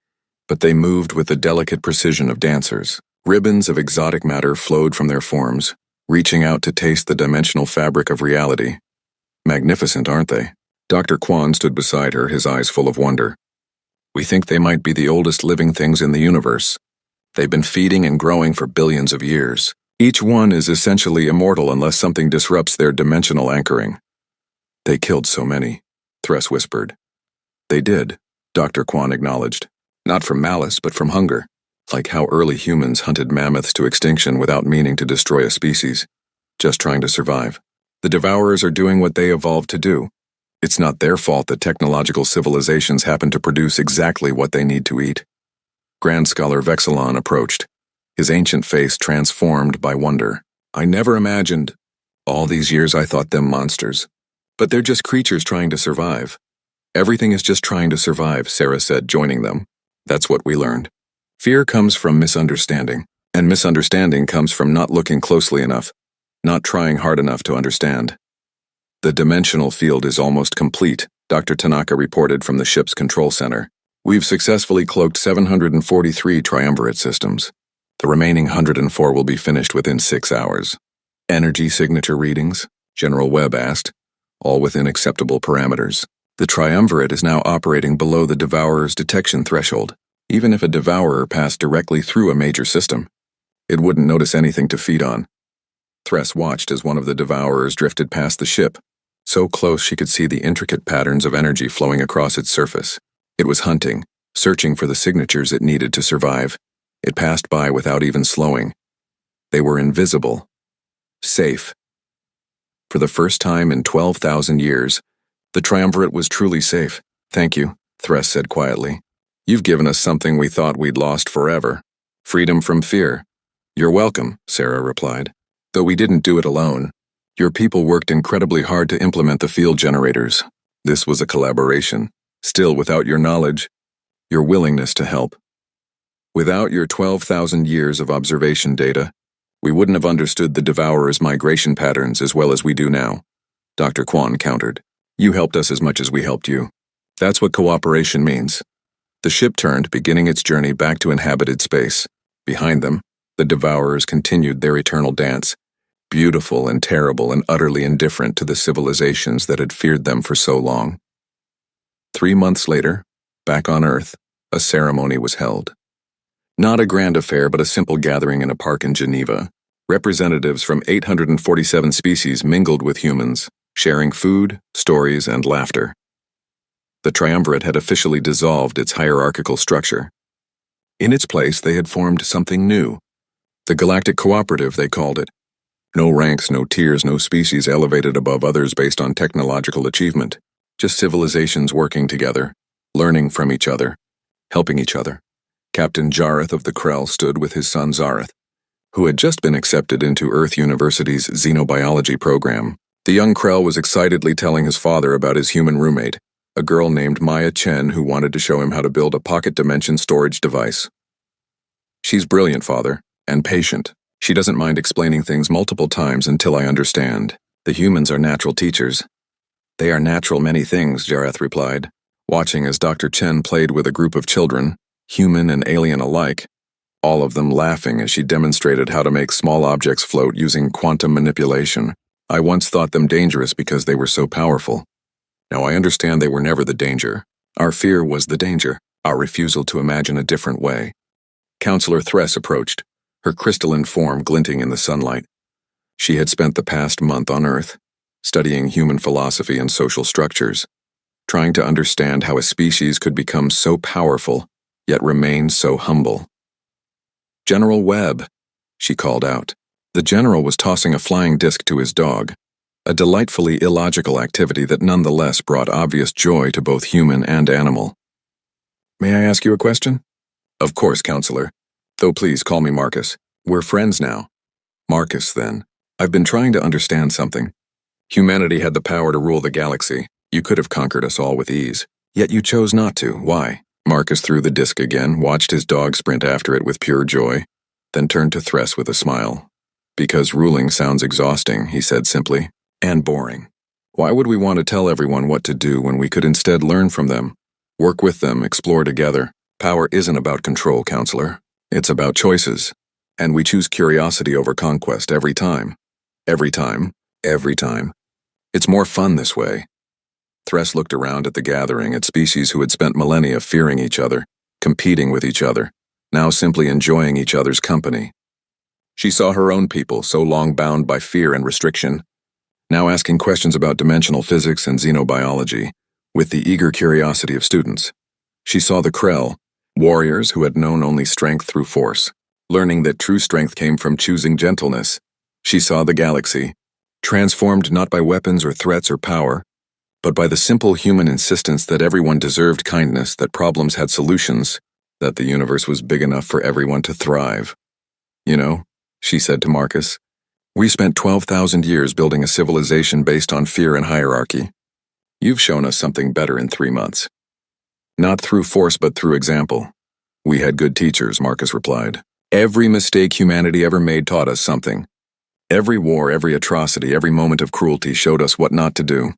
but they moved with the delicate precision of dancers. Ribbons of exotic matter flowed from their forms, reaching out to taste the dimensional fabric of reality. Magnificent, aren't they? Dr. Kwan stood beside her, his eyes full of wonder. We think they might be the oldest living things in the universe. They've been feeding and growing for billions of years. Each one is essentially immortal unless something disrupts their dimensional anchoring. They killed so many, Thress whispered. They did, Dr. Kwan acknowledged. Not from malice, but from hunger. Like how early humans hunted mammoths to extinction without meaning to destroy a species, just trying to survive. The Devourers are doing what they evolved to do. It's not their fault that technological civilizations happen to produce exactly what they need to eat. Grand Scholar Vexilon approached, his ancient face transformed by wonder. I never imagined. All these years I thought them monsters. But they're just creatures trying to survive. Everything is just trying to survive, Sarah said, joining them. That's what we learned. Fear comes from misunderstanding, and misunderstanding comes from not looking closely enough, not trying hard enough to understand. The dimensional field is almost complete, Dr. Tanaka reported from the ship's control center. We've successfully cloaked 743 triumvirate systems. The remaining 104 will be finished within 6 hours. Energy signature readings? General Webb asked, all within acceptable parameters. The triumvirate is now operating below the Devourer's detection threshold. Even if a Devourer passed directly through a major system, it wouldn't notice anything to feed on. Thress watched as one of the Devourers drifted past the ship, so close she could see the intricate patterns of energy flowing across its surface. It was hunting, searching for the signatures it needed to survive. It passed by without even slowing. They were invisible. Safe. For the first time in 12,000 years, the triumvirate was truly safe. Thank you, Thress said quietly. You've given us something we thought we'd lost forever. Freedom from fear. You're welcome, Sarah replied. Though we didn't do it alone. Your people worked incredibly hard to implement the field generators. This was a collaboration. Still, without your knowledge, your willingness to help. Without your 12,000 years of observation data, we wouldn't have understood the Devourer's migration patterns as well as we do now, Dr. Kwan countered. You helped us as much as we helped you. That's what cooperation means. The ship turned, beginning its journey back to inhabited space. Behind them, the Devourers continued their eternal dance, beautiful and terrible and utterly indifferent to the civilizations that had feared them for so long. 3 months later, back on Earth, a ceremony was held. Not a grand affair, but a simple gathering in a park in Geneva. Representatives from 847 species mingled with humans, sharing food, stories, and laughter. The triumvirate had officially dissolved its hierarchical structure. In its place, they had formed something new. The Galactic Cooperative, they called it. No ranks, no tiers, no species elevated above others based on technological achievement. Just civilizations working together, learning from each other, helping each other. Captain Jareth of the Krell stood with his son Zareth, who had just been accepted into Earth University's xenobiology program. The young Krell was excitedly telling his father about his human roommate, a girl named Maya Chen who wanted to show him how to build a pocket dimension storage device. She's brilliant, father, and patient. She doesn't mind explaining things multiple times until I understand. The humans are natural teachers. They are natural many things, Jareth replied, watching as Dr. Chen played with a group of children, human and alien alike, all of them laughing as she demonstrated how to make small objects float using quantum manipulation. I once thought them dangerous because they were so powerful. Now I understand they were never the danger. Our fear was the danger, our refusal to imagine a different way. Counselor Thress approached, her crystalline form glinting in the sunlight. She had spent the past month on Earth, studying human philosophy and social structures, trying to understand how a species could become so powerful, yet remain so humble. General Webb, she called out. The general was tossing a flying disc to his dog, a delightfully illogical activity that nonetheless brought obvious joy to both human and animal. May I ask you a question? Of course, counselor. Though please call me Marcus. We're friends now. Marcus, then. I've been trying to understand something. Humanity had the power to rule the galaxy. You could have conquered us all with ease. Yet you chose not to. Why? Marcus threw the disc again, watched his dog sprint after it with pure joy, then turned to Thress with a smile. Because ruling sounds exhausting, he said simply, and boring. Why would we want to tell everyone what to do when we could instead learn from them, work with them, explore together? Power isn't about control, counselor. It's about choices. And we choose curiosity over conquest every time. Every time. Every time. It's more fun this way. Thress looked around at the gathering, at species who had spent millennia fearing each other, competing with each other, now simply enjoying each other's company. She saw her own people, so long bound by fear and restriction, now asking questions about dimensional physics and xenobiology, with the eager curiosity of students. She saw the Krell, warriors who had known only strength through force, learning that true strength came from choosing gentleness. She saw the galaxy, transformed not by weapons or threats or power, but by the simple human insistence that everyone deserved kindness, that problems had solutions, that the universe was big enough for everyone to thrive. You know, she said to Marcus, we spent 12,000 years building a civilization based on fear and hierarchy. You've shown us something better in 3 months. Not through force but through example. We had good teachers, Marcus replied. Every mistake humanity ever made taught us something. Every war, every atrocity, every moment of cruelty showed us what not to do.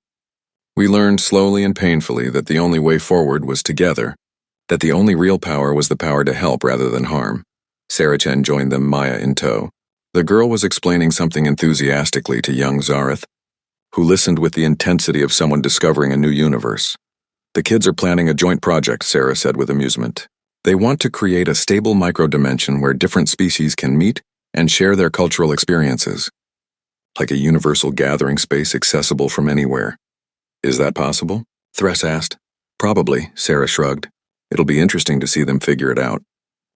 We learned slowly and painfully that the only way forward was together, that the only real power was the power to help rather than harm. Sarah Chen joined them, Maya in tow. The girl was explaining something enthusiastically to young Zareth, who listened with the intensity of someone discovering a new universe. The kids are planning a joint project, Sarah said with amusement. They want to create a stable microdimension where different species can meet and share their cultural experiences, like a universal gathering space accessible from anywhere. Is that possible? Thress asked. Probably, Sarah shrugged. It'll be interesting to see them figure it out.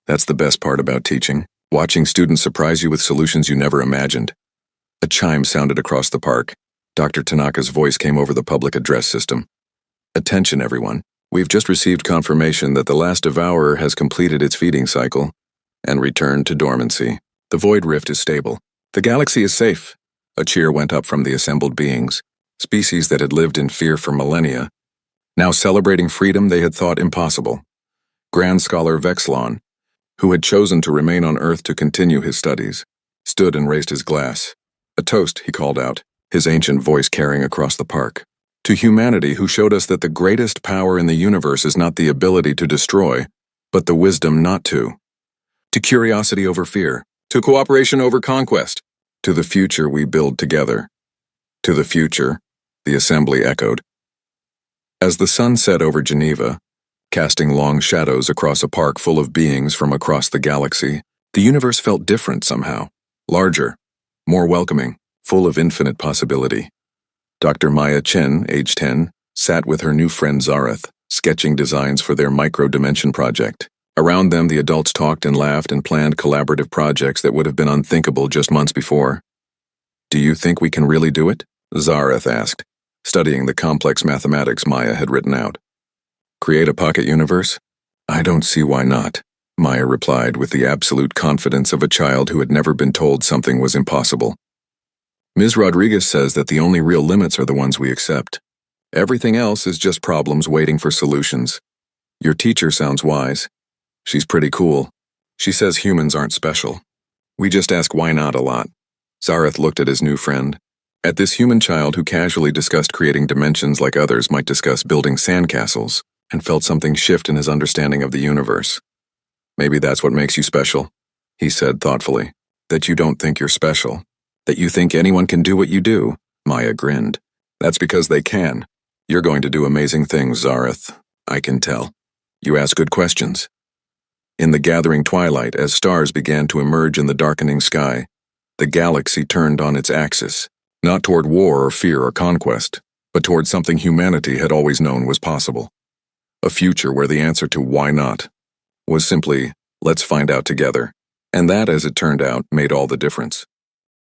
That's the best part about teaching, watching students surprise you with solutions you never imagined. A chime sounded across the park. Dr. Tanaka's voice came over the public address system. Attention, everyone. We've just received confirmation that the last devourer has completed its feeding cycle and returned to dormancy. The void rift is stable. The galaxy is safe. A cheer went up from the assembled beings, species that had lived in fear for millennia, now celebrating freedom they had thought impossible. Grand Scholar Vexlon, who had chosen to remain on Earth to continue his studies, stood and raised his glass. A toast, he called out, his ancient voice carrying across the park. To humanity, who showed us that the greatest power in the universe is not the ability to destroy, but the wisdom not to. To curiosity over fear. To cooperation over conquest. To the future we build together. To the future, the assembly echoed. As the sun set over Geneva, casting long shadows across a park full of beings from across the galaxy, the universe felt different somehow. Larger, more welcoming, full of infinite possibility. Dr. Maya Chen, age 10, sat with her new friend Zareth, sketching designs for their micro-dimension project. Around them, the adults talked and laughed and planned collaborative projects that would have been unthinkable just months before. Do you think we can really do it? Zareth asked, studying the complex mathematics Maya had written out. Create a pocket universe? I don't see why not, Maya replied with the absolute confidence of a child who had never been told something was impossible. Ms. Rodriguez says that the only real limits are the ones we accept. Everything else is just problems waiting for solutions. Your teacher sounds wise. She's pretty cool. She says humans aren't special. We just ask why not a lot. Zareth looked at his new friend, at this human child who casually discussed creating dimensions like others might discuss building sandcastles, and felt something shift in his understanding of the universe. Maybe that's what makes you special, he said thoughtfully. That you don't think you're special. That you think anyone can do what you do, Maya grinned. That's because they can. You're going to do amazing things, Zareth. I can tell. You ask good questions. In the gathering twilight, as stars began to emerge in the darkening sky, the galaxy turned on its axis, not toward war or fear or conquest, but toward something humanity had always known was possible. A future where the answer to why not was simply, let's find out together. And that, as it turned out, made all the difference.